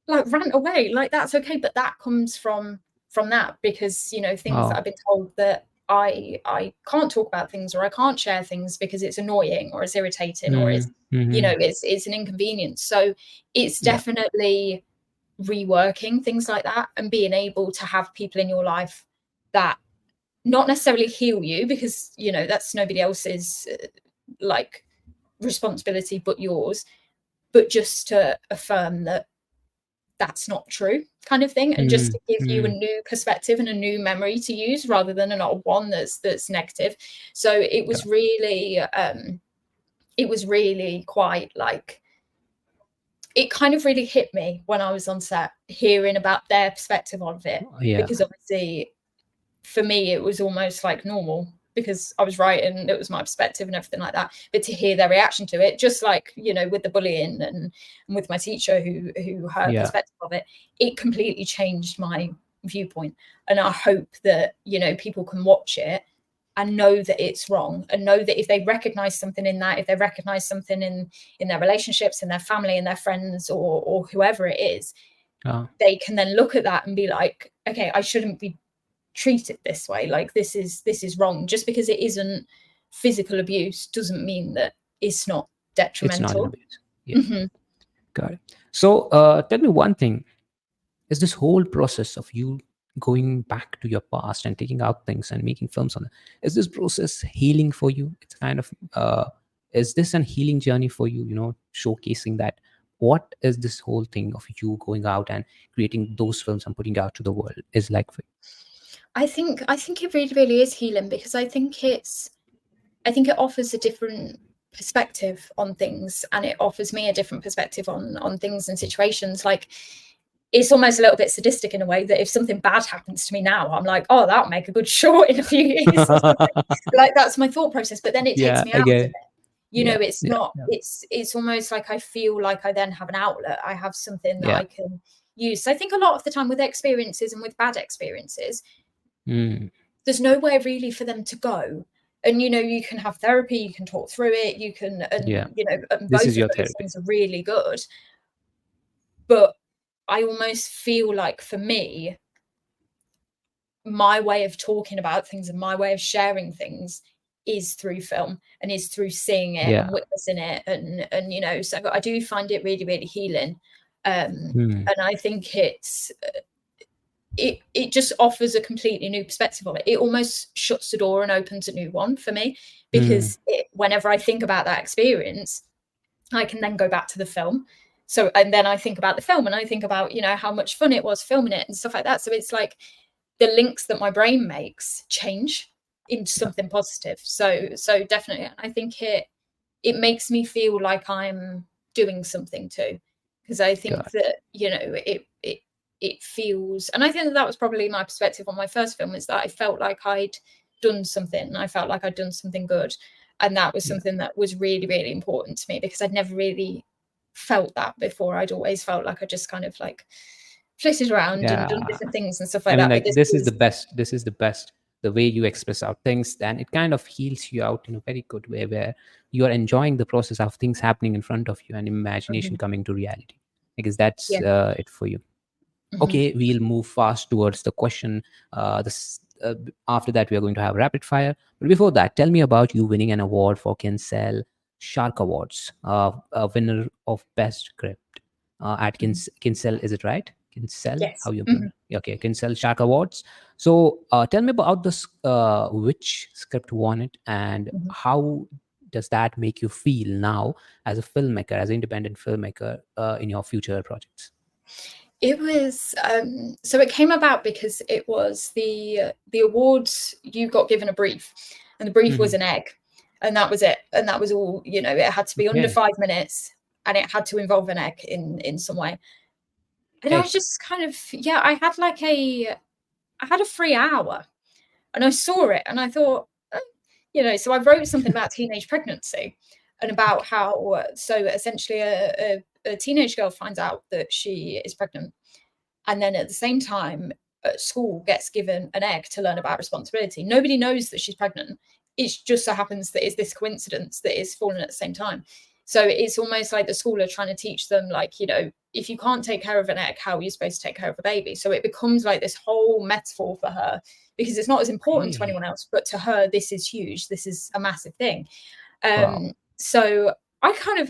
S1: like, rant away, like, that's okay. But that comes from that, because, you know, things that I've been told that I can't talk about things, or I can't share things because it's annoying or it's irritating or it's, you know, it's an inconvenience. So it's definitely reworking things like that and being able to have people in your life that not necessarily heal you, because, you know, that's nobody else's like responsibility but yours, but just to affirm that that's not true, kind of thing, and just to give you a new perspective and a new memory to use rather than an old one that's negative. So it was really quite like, it kind of really hit me when I was on set hearing about their perspective of it, because obviously for me it was almost like normal because I was writing, it was my perspective and everything like that. But to hear their reaction to it, just like, you know, with the bullying and with my teacher who her perspective of it, it completely changed my viewpoint. And I hope that, you know, people can watch it and know that it's wrong, and know that if they recognize something in that, if they recognize something in their relationships, in their family, in their friends, or whoever it is, they can then look at that and be like, okay, I shouldn't be treated this way. Like, this is wrong. Just because it isn't physical abuse doesn't mean that it's not detrimental.
S2: It's not an abuse. Yeah. Got it. So tell me one thing. Is this whole process of you going back to your past and taking out things and making films on it, is this process healing for you? It's kind of is this a healing journey for you, you know, showcasing that? What is this whole thing of you going out and creating those films and putting it out to the world is like for you?
S1: I think it really, really is healing, because I think it offers a different perspective on things, and it offers me a different perspective on things and situations. Like, it's almost a little bit sadistic in a way that if something bad happens to me now, I'm like, oh, that'll make a good short in a few years. Like, that's my thought process. But then it takes me out of it. You know, it's not, it's almost like I feel like I then have an outlet. I have something that I can use. So I think a lot of the time with experiences and with bad experiences, there's nowhere really for them to go. And, you know, you can have therapy, you can talk through it, you can, and, you know, and both of those things are really good. But I almost feel like, for me, my way of talking about things and my way of sharing things is through film, and is through seeing it and witnessing it. And, you know, so I do find it really, really healing. And I think it just offers a completely new perspective of it. It almost shuts the door and opens a new one for me, because whenever I think about that experience, I can then go back to the film. So, and then I think about the film, and I think about, you know, how much fun it was filming it and stuff like that. So it's like the links that my brain makes change into something positive. So definitely, I think it makes me feel like I'm doing something too, because I think that, you know, it feels, and I think that was probably my perspective on my first film, is that I felt like I'd done something. I felt like I'd done something good. And that was something that was really, really important to me, because I'd never really felt that before. I'd always felt like I just kind of like flitted around and done different things and stuff like that.
S2: Like, this is the best, the way you express out things, and it kind of heals you out in a very good way, where you are enjoying the process of things happening in front of you and imagination coming to reality, because that's it for you. Okay, we'll move fast towards the question. After that, we are going to have rapid fire. But before that, tell me about you winning an award for Kinsale Shark Awards, a winner of Best Script at Kinsale. Is it right? Kinsale?
S1: Yes.
S2: How you okay? Kinsale Shark Awards. So tell me about this. Which script won it, and how does that make you feel now as a filmmaker, as an independent filmmaker, in your future projects?
S1: It was so it came about because it was the awards. You got given a brief, and the brief was an egg, and that was it, and that was all. You know, it had to be under 5 minutes, and it had to involve an egg in some way. And I was just kind of, I had a free hour, and I saw it, and I thought, you know, so I wrote something about teenage pregnancy, and about how so essentially a teenage girl finds out that she is pregnant, and then at the same time at school gets given an egg to learn about responsibility. Nobody knows that she's pregnant. It just so happens that it's this coincidence that is falling at the same time. So it's almost like the school are trying to teach them, like, you know, if you can't take care of an egg, how are you supposed to take care of a baby? So it becomes like this whole metaphor for her, because it's not as important to anyone else, but to her, this is huge. This is a massive thing. So I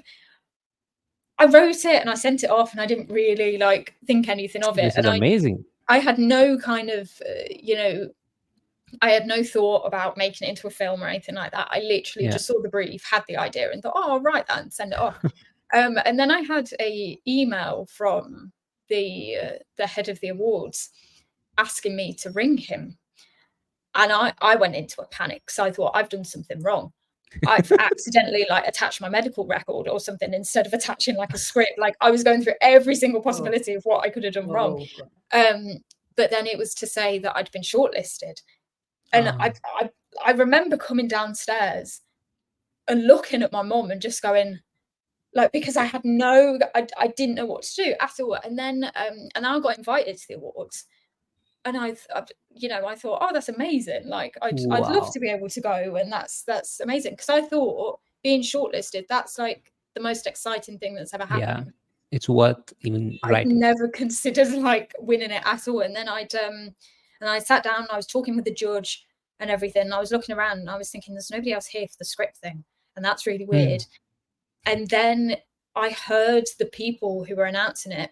S1: wrote it and I sent it off, and I didn't really like think anything of it.
S2: This is amazing.
S1: I had no kind of, you know, I had no thought about making it into a film or anything like that. I literally just saw the brief, had the idea, and thought, oh, I'll write that and send it off. And then I had a email from the head of the awards asking me to ring him. And I went into a panic because I thought I've done something wrong. I've accidentally like attached my medical record or something instead of attaching like a script. Like I was going through every single possibility of what I could have done wrong. But then it was to say that I'd been shortlisted. And I remember coming downstairs and looking at my mom and just going, like, because I had I didn't know what to do at all. And then and I got invited to the awards. And I thought, oh, that's amazing. Like, I'd love to be able to go, and that's amazing. Because I thought being shortlisted, that's like the most exciting thing that's ever happened.
S2: Yeah, it's worth even
S1: I'd never considered like winning it at all. And then I sat down and I was talking with the judge and everything. And I was looking around and I was thinking, there's nobody else here for the script thing, and that's really weird. And then I heard the people who were announcing it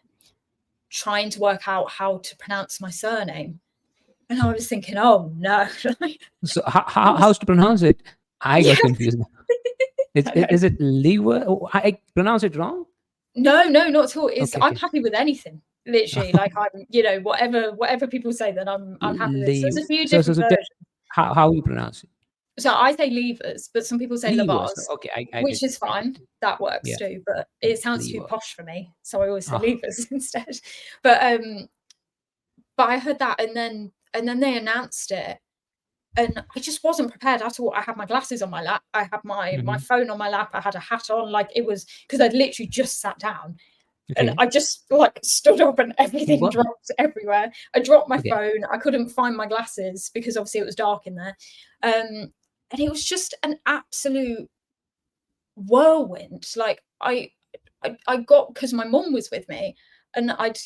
S1: trying to work out how to pronounce my surname, and I was thinking, oh no.
S2: So how's to pronounce it? I got confused. Is it Leivars? I pronounce it wrong?
S1: No, not at all. I'm happy with anything, literally. Like, I'm, whatever people say, that I'm happy with. So there's a few different versions.
S2: How you pronounce it?
S1: So I say Leivars, but some people say Leivars.
S2: Okay,
S1: which is fine. That works too, but it sounds too posh for me, so I always say Leivars instead. But I heard that, and then they announced it, and I just wasn't prepared at all. I had my glasses on my lap, I had my phone on my lap, I had a hat on, like it was because I'd literally just sat down. And I just like stood up and everything dropped everywhere. I dropped my phone. I couldn't find my glasses because obviously it was dark in there. And it was just an absolute whirlwind. Like I got, because my mum was with me, and I'd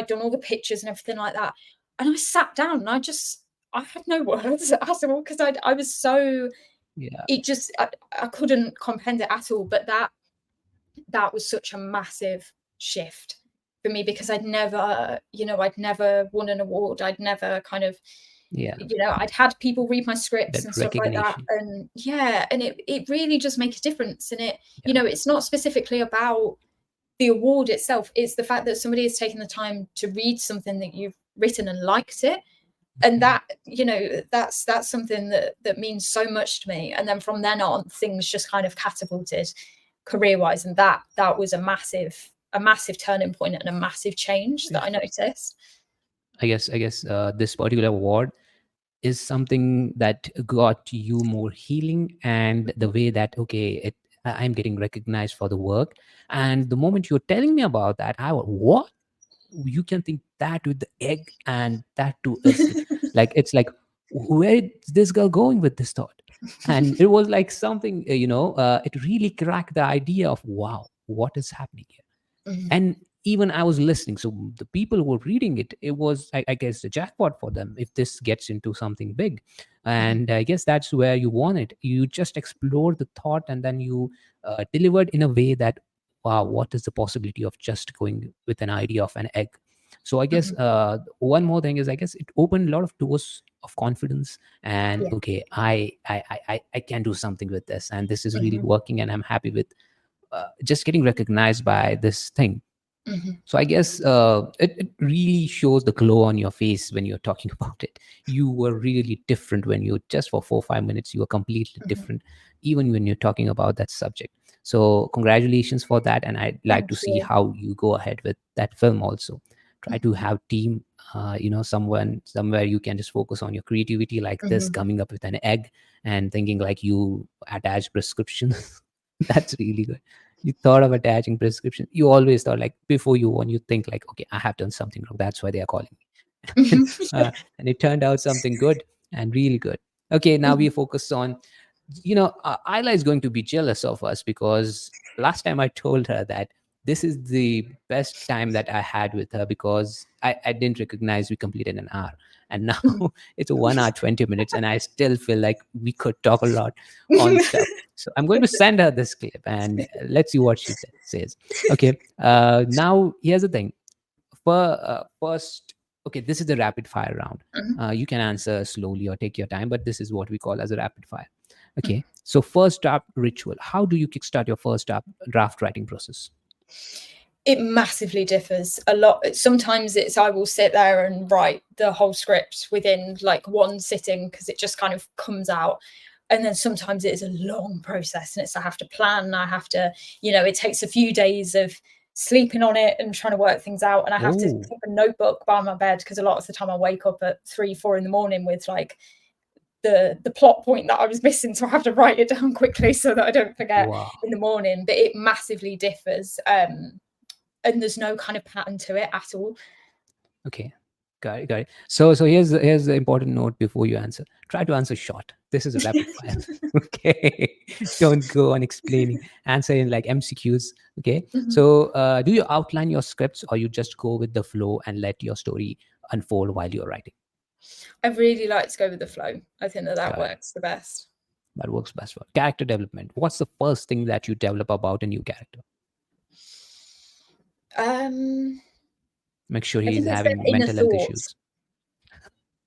S1: done all the pictures and everything like that. And I sat down and I had no words at all, because I was so, it just, I couldn't comprehend it at all. But that was such a massive shift for me, because I'd never won an award. I'd never kind of, I'd had people read my scripts and stuff like that, and and it really just makes a difference. And it, it's not specifically about the award itself, it's the fact that somebody has taken the time to read something that you've written and liked it, and that, that's something that means so much to me. And then from then on, things just kind of catapulted career-wise, and that was a massive turning point and a massive change that I noticed.
S2: I guess this particular award is something that got you more healing, and the way that I'm getting recognized for the work. And the moment you're telling me about that, I was, what? You can think that with the egg, and that too is like, it's like, where is this girl going with this thought? And it was like something, it really cracked the idea of, wow, what is happening here? And even I was listening, so the people who were reading it, it was, I guess, the jackpot for them if this gets into something big. And I guess that's where you want it. You just explored the thought, and then you delivered in a way that, wow, what is the possibility of just going with an idea of an egg? So I guess one more thing is, I guess it opened a lot of doors of confidence, and I can do something with this, and this is really working, and I'm happy with just getting recognized by this thing. So I guess it really shows the glow on your face when you're talking about it. You were really different when you, just for 4 or 5 minutes, you were completely different, even when you're talking about that subject. So congratulations for that. And I'd like to see how you go ahead with that film also. Try to have team, somewhere you can just focus on your creativity like this, coming up with an egg and thinking like you attach prescription. That's really good. You thought of attaching prescription. You always thought, like, before you won, you think like, okay, I have done something wrong, that's why they are calling me. And it turned out something good and really good. Okay, now we focus on, Ayla is going to be jealous of us, because last time I told her that this is the best time that I had with her, because I didn't recognize we completed an hour. And now it's 1 hour, 20 minutes, and I still feel like we could talk a lot on stuff. So I'm going to send her this clip, and let's see what she says. Okay, now here's the thing. First, okay, this is the rapid fire round. You can answer slowly or take your time, but this is what we call as a rapid fire. Okay, so first draft ritual. How do you kickstart your first draft writing process?
S1: It massively differs a lot. Sometimes I will sit there and write the whole script within like one sitting because it just kind of comes out. And then sometimes it is a long process, and I have to plan. I have to, it takes a few days of sleeping on it and trying to work things out. And I have to keep a notebook by my bed because a lot of the time I wake up at 3-4 in the morning with like the plot point that I was missing. So I have to write it down quickly so that I don't forget in the morning. But it massively differs. And there's no kind of pattern to it at all.
S2: Okay, got it. So here's the important note before you answer. Try to answer short. This is a rapid fire. Okay, don't go on explaining. Answer in like MCQs. Okay. So do you outline your scripts, or you just go with the flow and let your story unfold while you're writing?
S1: I really like to go with the flow. I think that works the best.
S2: That works best for character development. What's the first thing that you develop about a new character? Make sure he's having mental health issues.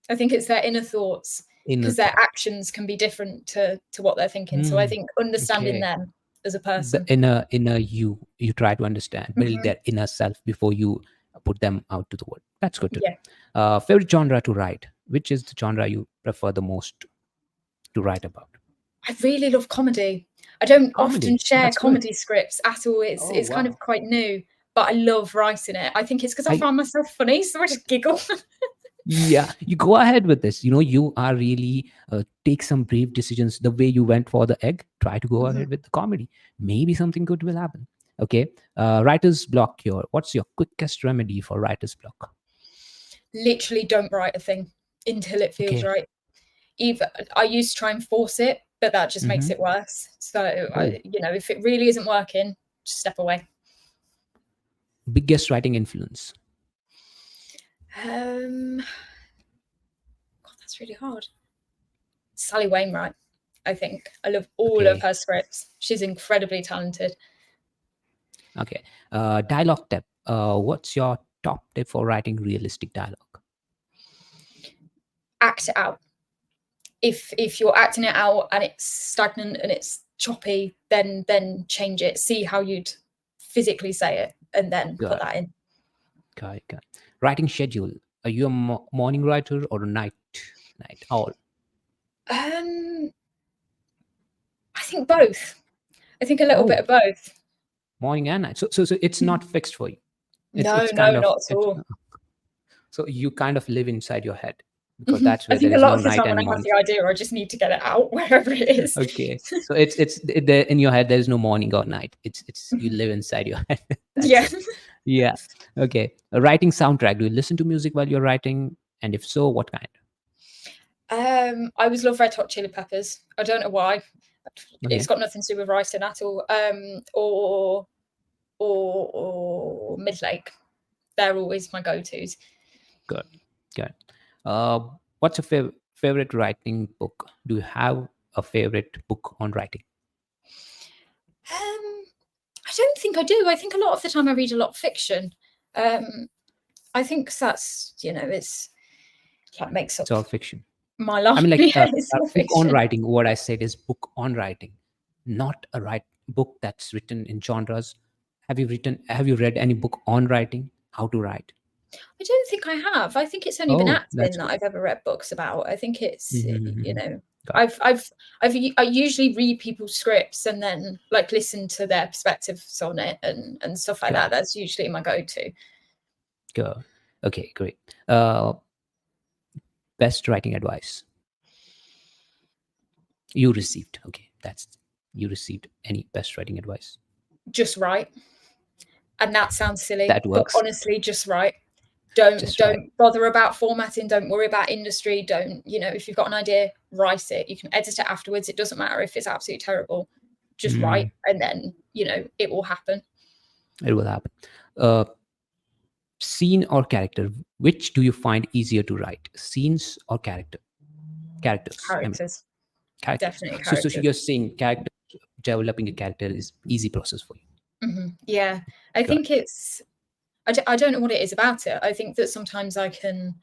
S1: I think it's their inner thoughts, because their actions can be different to what they're thinking. So I think understanding them as a person.
S2: The inner you try to understand, build their inner self before you put them out to the world. That's good. Favorite genre to write? Which is the genre you prefer the most to write about?
S1: I really love comedy. I don't often share comedy scripts at all. It's kind of quite new. But I love writing it. I think it's because I find myself funny, so I just giggle.
S2: Yeah, you go ahead with this. You are really take some brave decisions. The way you went for the egg, try to go ahead with the comedy. Maybe something good will happen. Okay. Writer's block here. What's your quickest remedy for writer's block?
S1: Literally don't write a thing until it feels right. I used to try and force it, but that just makes it worse. So, if it really isn't working, just step away.
S2: Biggest writing influence?
S1: God, that's really hard. Sally Wainwright, I think. I love all of her scripts. She's incredibly talented.
S2: Okay. Dialogue tip. What's your top tip for writing realistic dialogue?
S1: Act it out. If you're acting it out and it's stagnant and it's choppy, then change it. See how you'd physically say it, and then put that in.
S2: Got it. Writing schedule. Are you a morning writer or a night owl?
S1: I think both. I think a little bit of both.
S2: Morning and night. So it's not fixed for you.
S1: It's not at all.
S2: So you kind of live inside your head, because that's where
S1: I think a lot of the time when I have the idea, I just need to get it out wherever it is.
S2: Okay. So it's there in your head. There's no morning or night. It's you live inside your head. Yeah. Okay. A writing soundtrack. Do you listen to music while you're writing? And if so, what kind?
S1: I always love Red Hot Chili Peppers. I don't know why. It's got nothing to do with writing at all. Or Midlake. They're always my go-tos.
S2: Good. What's your favorite writing book? Do you have a favorite book on writing?
S1: I don't think I do. I think a lot of the time I read a lot of fiction. I think that's, it's like makes up.
S2: It's all fiction.
S1: My life.
S2: I mean, like
S1: book
S2: on writing. What I said is book on writing, not a book that's written in genres. Have you read any book on writing? How to write?
S1: I don't think I have. I think it's only been acting that I've ever read books about. I think it's I usually read people's scripts and then like listen to their perspectives on it and stuff like that. That's usually my go-to.
S2: Go. Okay, great. Best writing advice you received? Okay, you received any best writing advice?
S1: Just write. And that sounds silly.
S2: That works.
S1: But honestly, just write. Don't bother about formatting. Don't worry about industry. Don't, if you've got an idea, write it. You can edit it afterwards. It doesn't matter if it's absolutely terrible. Just write, and then, it will happen.
S2: It will happen. Scene or character? Which do you find easier to write? Scenes or characters?
S1: Characters. Definitely characters.
S2: So you're saying developing a character is easy process for you.
S1: Yeah, I think it's. I don't know what it is about it. I think that sometimes I can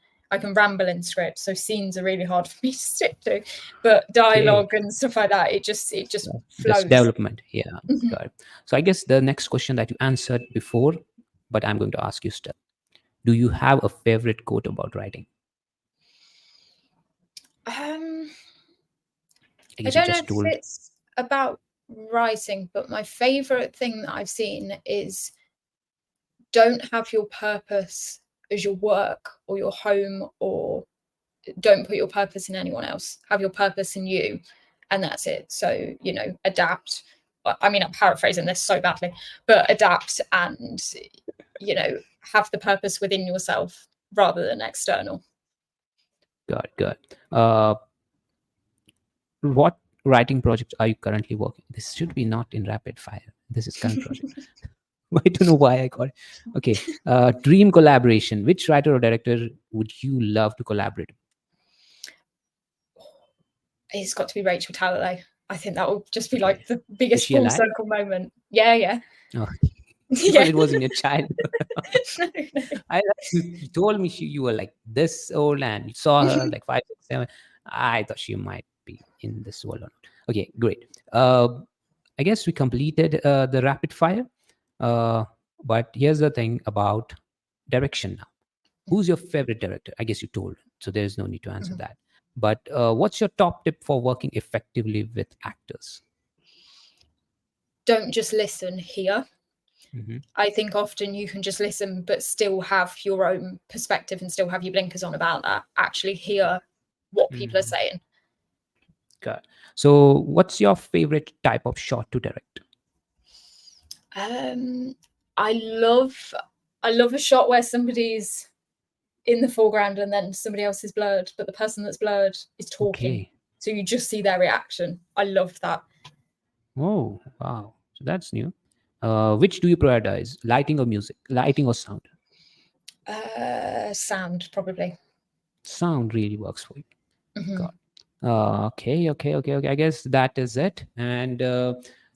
S1: ramble in scripts, so scenes are really hard for me to stick to. But dialogue and stuff like that, it just flows.
S2: That's development, yeah. Got it. So I guess the next question that you answered before, but I'm going to ask you still. Do you have a favorite quote about writing?
S1: I
S2: I guess you
S1: don't know
S2: just
S1: if
S2: told.
S1: it's about writing, but my favorite thing that I've seen is don't have your purpose as your work or your home, or don't put your purpose in anyone else. Have your purpose in you, and that's it. So, adapt. I mean, I'm paraphrasing this so badly, but adapt and, have the purpose within yourself rather than external.
S2: Good. What writing projects are you currently working? This should be not in rapid fire. This is current project. I don't know why I got it. Okay. Dream collaboration. Which writer or director would you love to collaborate with?
S1: It's got to be Rachel Talalay. I think that will just be
S2: Okay.
S1: like the biggest
S2: she
S1: full
S2: alive?
S1: circle moment. Yeah.
S2: Oh,
S1: Yeah.
S2: it was in your childhood.
S1: No.
S2: You told me you were like this old and you saw her like 5, 6, 7. I thought she might be in this world or not. Okay, great. I guess we completed the rapid fire. But here's the thing about direction now. Who's your favorite director? I guess you told, so there's no need to answer that. But what's your top tip for working effectively with actors?
S1: Don't just listen, hear.
S2: Mm-hmm.
S1: I think often you can just listen, but still have your own perspective and still have your blinkers on about that. Actually hear what people are saying.
S2: Good. So what's your favorite type of shot to direct?
S1: I love a shot where somebody's in the foreground and then somebody else is blurred, but the person that's blurred is talking.
S2: Okay.
S1: So you just see their reaction. I love that.
S2: Oh, wow. So that's new. Which do you prioritize, lighting or music, lighting or sound?
S1: Sound, probably.
S2: Sound really works for you.
S1: Mm-hmm.
S2: God. Okay. I guess that is it. And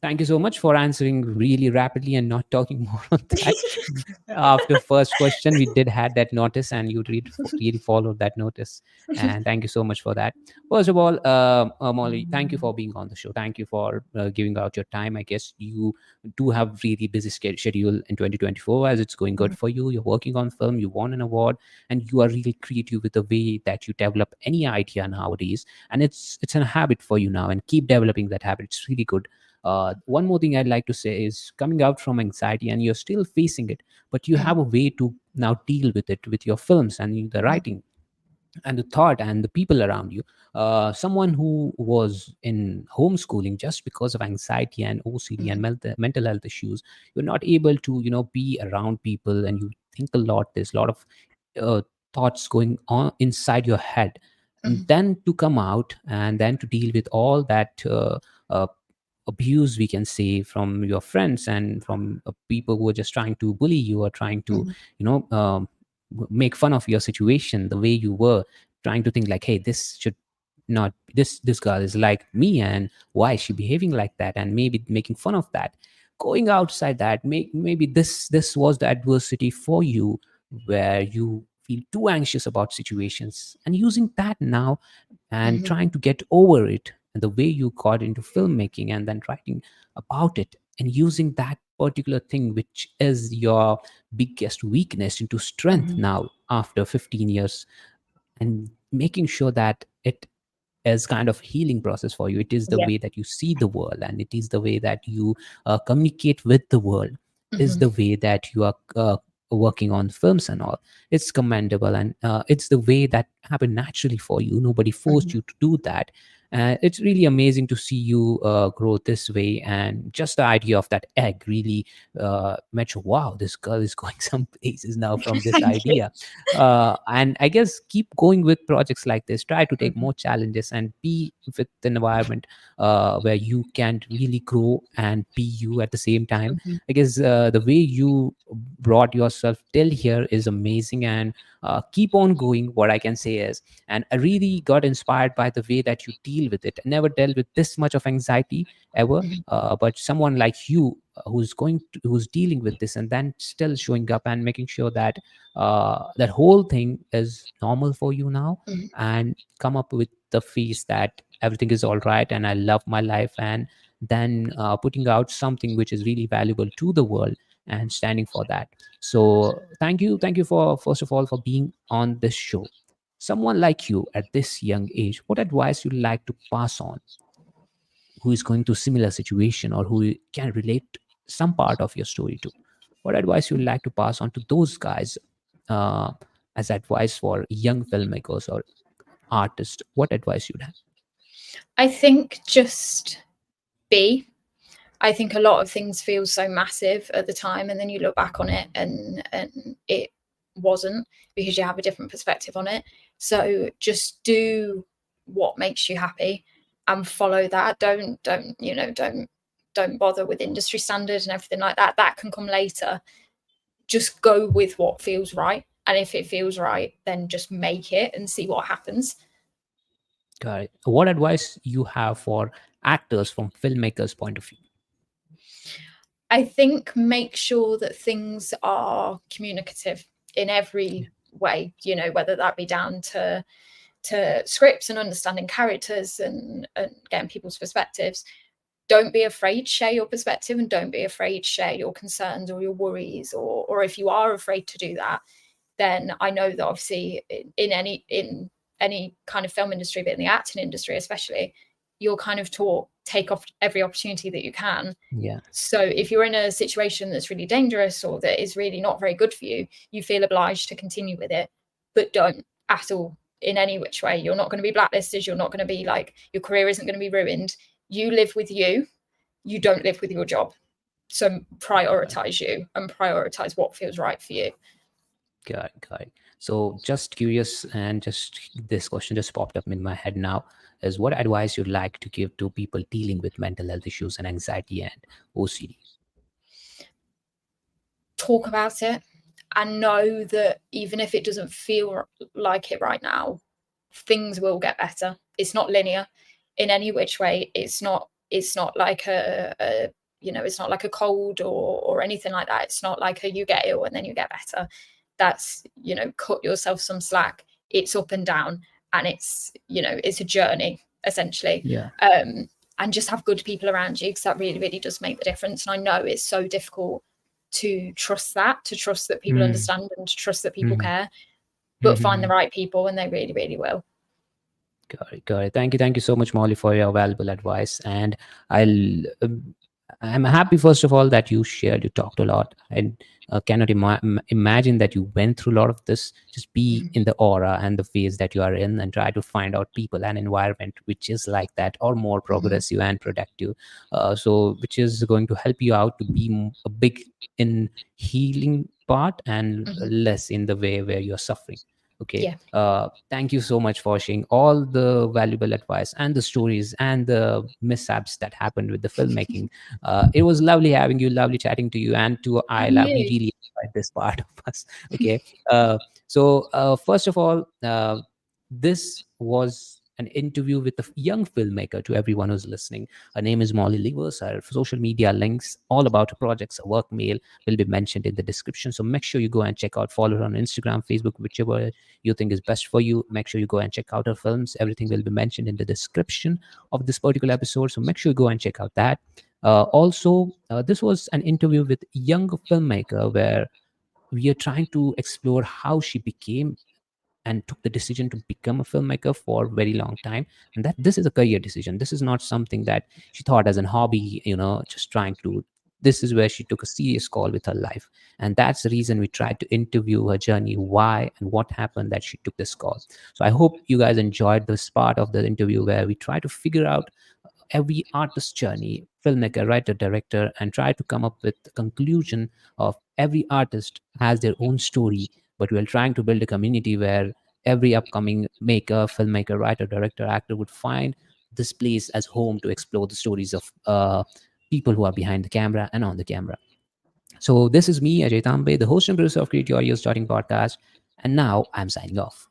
S2: thank you so much for answering really rapidly and not talking more on that. After first question, we did had that notice, and you really followed that notice. And thank you so much for that. First of all, Mollie, thank you for being on the show. Thank you for giving out your time. I guess you do have really busy schedule in 2024, as it's going good for you. You're working on film, you won an award, and you are really creative with the way that you develop any idea nowadays. And it's a habit for you now, and keep developing that habit. It's really good. One more thing I'd like to say is, coming out from anxiety and you're still facing it, but you have a way to now deal with it with your films and the writing and the thought and the people around you. Someone who was in homeschooling just because of anxiety and OCD and mental health issues, you're not able to be around people, and you think a lot. There's a lot of thoughts going on inside your head, and then to come out and then to deal with all that uh, abuse, we can say, from your friends and from people who are just trying to bully you or trying to make fun of your situation, the way you were, trying to think like, hey, this should not, this girl is like me, and why is she behaving like that, and maybe making fun of that. Going outside that, maybe this was the adversity for you, where you feel too anxious about situations, and using that now and trying to get over it, and the way you got into filmmaking and then writing about it, and using that particular thing which is your biggest weakness into strength now after 15 years, and making sure that it is kind of healing process for you. It is the way that you see the world, and it is the way that you communicate with the world, is the way that you are working on films and all. It's commendable, and it's the way that happened naturally for you. Nobody forced you to do that. It's really amazing to see you grow this way, and just the idea of that egg really made you, wow, this girl is going some places now from this idea. And I guess keep going with projects like this. Try to take more challenges and be with an environment where you can really grow and be you at the same time. I guess the way you brought yourself till here is amazing, and keep on going, what I can say is. And I really got inspired by the way that you deal with it. I never dealt with this much of anxiety ever, but someone like you who's dealing with this and then still showing up and making sure that that whole thing is normal for you now, and come up with the face that everything is all right and I love my life, and then putting out something which is really valuable to the world, and standing for that. So thank you for, first of all, for being on this show. Someone like you at this young age, what advice you'd like to pass on, who is going through similar situation or who can relate some part of your story to? What advice you'd like to pass on to those guys, uh, as advice for young filmmakers or artists? What advice you'd have?
S1: I think just be. I think a lot of things feel so massive at the time, and then you look back on it and it wasn't, because you have a different perspective on it. So just do what makes you happy and follow that. Don't bother with industry standards and everything like that. That can come later. Just go with what feels right, and if it feels right, then just make it and see what happens.
S2: Got it. What advice you have for actors from filmmakers' point of view?
S1: I think make sure that things are communicative in every way, whether that be down to scripts and understanding characters and getting people's perspectives. Don't be afraid to share your perspective, and don't be afraid to share your concerns or your worries, or if you are afraid to do that, then I know that obviously in any kind of film industry, but in the acting industry especially, you're kind of taught take off every opportunity that you can.
S2: Yeah.
S1: So if you're in a situation that's really dangerous or that is really not very good for you, you feel obliged to continue with it, but don't at all in any which way. You're not going to be blacklisted. You're not going to be like, your career isn't going to be ruined. You live with you. You don't live with your job. So prioritize you and prioritize what feels right for you.
S2: Got it. So just curious, and just this question just popped up in my head now, is what advice you'd like to give to people dealing with mental health issues and anxiety and OCD?
S1: Talk about it and know that even if it doesn't feel like it right now, things will get better. It's not linear in any which way. It's not like it's not like a cold or anything like that. It's not like you get ill and then you get better. That's, cut yourself some slack. It's up and down, and it's a journey essentially.
S2: Yeah.
S1: And just have good people around you, because that really, really does make the difference. And I know it's so difficult to trust that people understand, and to trust that people care, but find the right people, and they really, really will.
S2: Got it. Thank you so much, Mollie, for your valuable advice. And I'm happy, first of all, that you talked a lot. I cannot imagine that you went through a lot of this. Just be in the aura and the phase that you are in, and try to find out people and environment which is like that, or more progressive and productive. So which is going to help you out to be a big in healing part, and less in the way where you're suffering. Okay.
S1: Yeah.
S2: Thank you so much for sharing all the valuable advice and the stories and the mishaps that happened with the filmmaking. It was lovely having you, lovely chatting to you, and to Ayla. We really enjoyed this part of us. Okay. So first of all, this was an interview with a young filmmaker. To everyone who's listening, her name is Mollie Leivars. Her social media links, all about her projects, her work mail, will be mentioned in the description. So make sure you go and check out, follow her on Instagram, Facebook, whichever you think is best for you. Make sure you go and check out her films. Everything will be mentioned in the description of this particular episode. So make sure you go and check out that. Also, this was an interview with a young filmmaker where we are trying to explore how she became and took the decision to become a filmmaker for a very long time, and that this is a career decision. This is not something that she thought as a hobby, just trying to. This is where she took a serious call with her life, and that's the reason we tried to interview her journey, why and what happened that she took this call. So I hope you guys enjoyed this part of the interview where we try to figure out every artist's journey, filmmaker, writer, director, and try to come up with the conclusion of every artist has their own story, but we're trying to build a community where every upcoming maker, filmmaker, writer, director, actor would find this place as home to explore the stories of people who are behind the camera and on the camera. So this is me, Ajay Tambe, the host and producer of Create Your Year Starting Podcast, and now I'm signing off.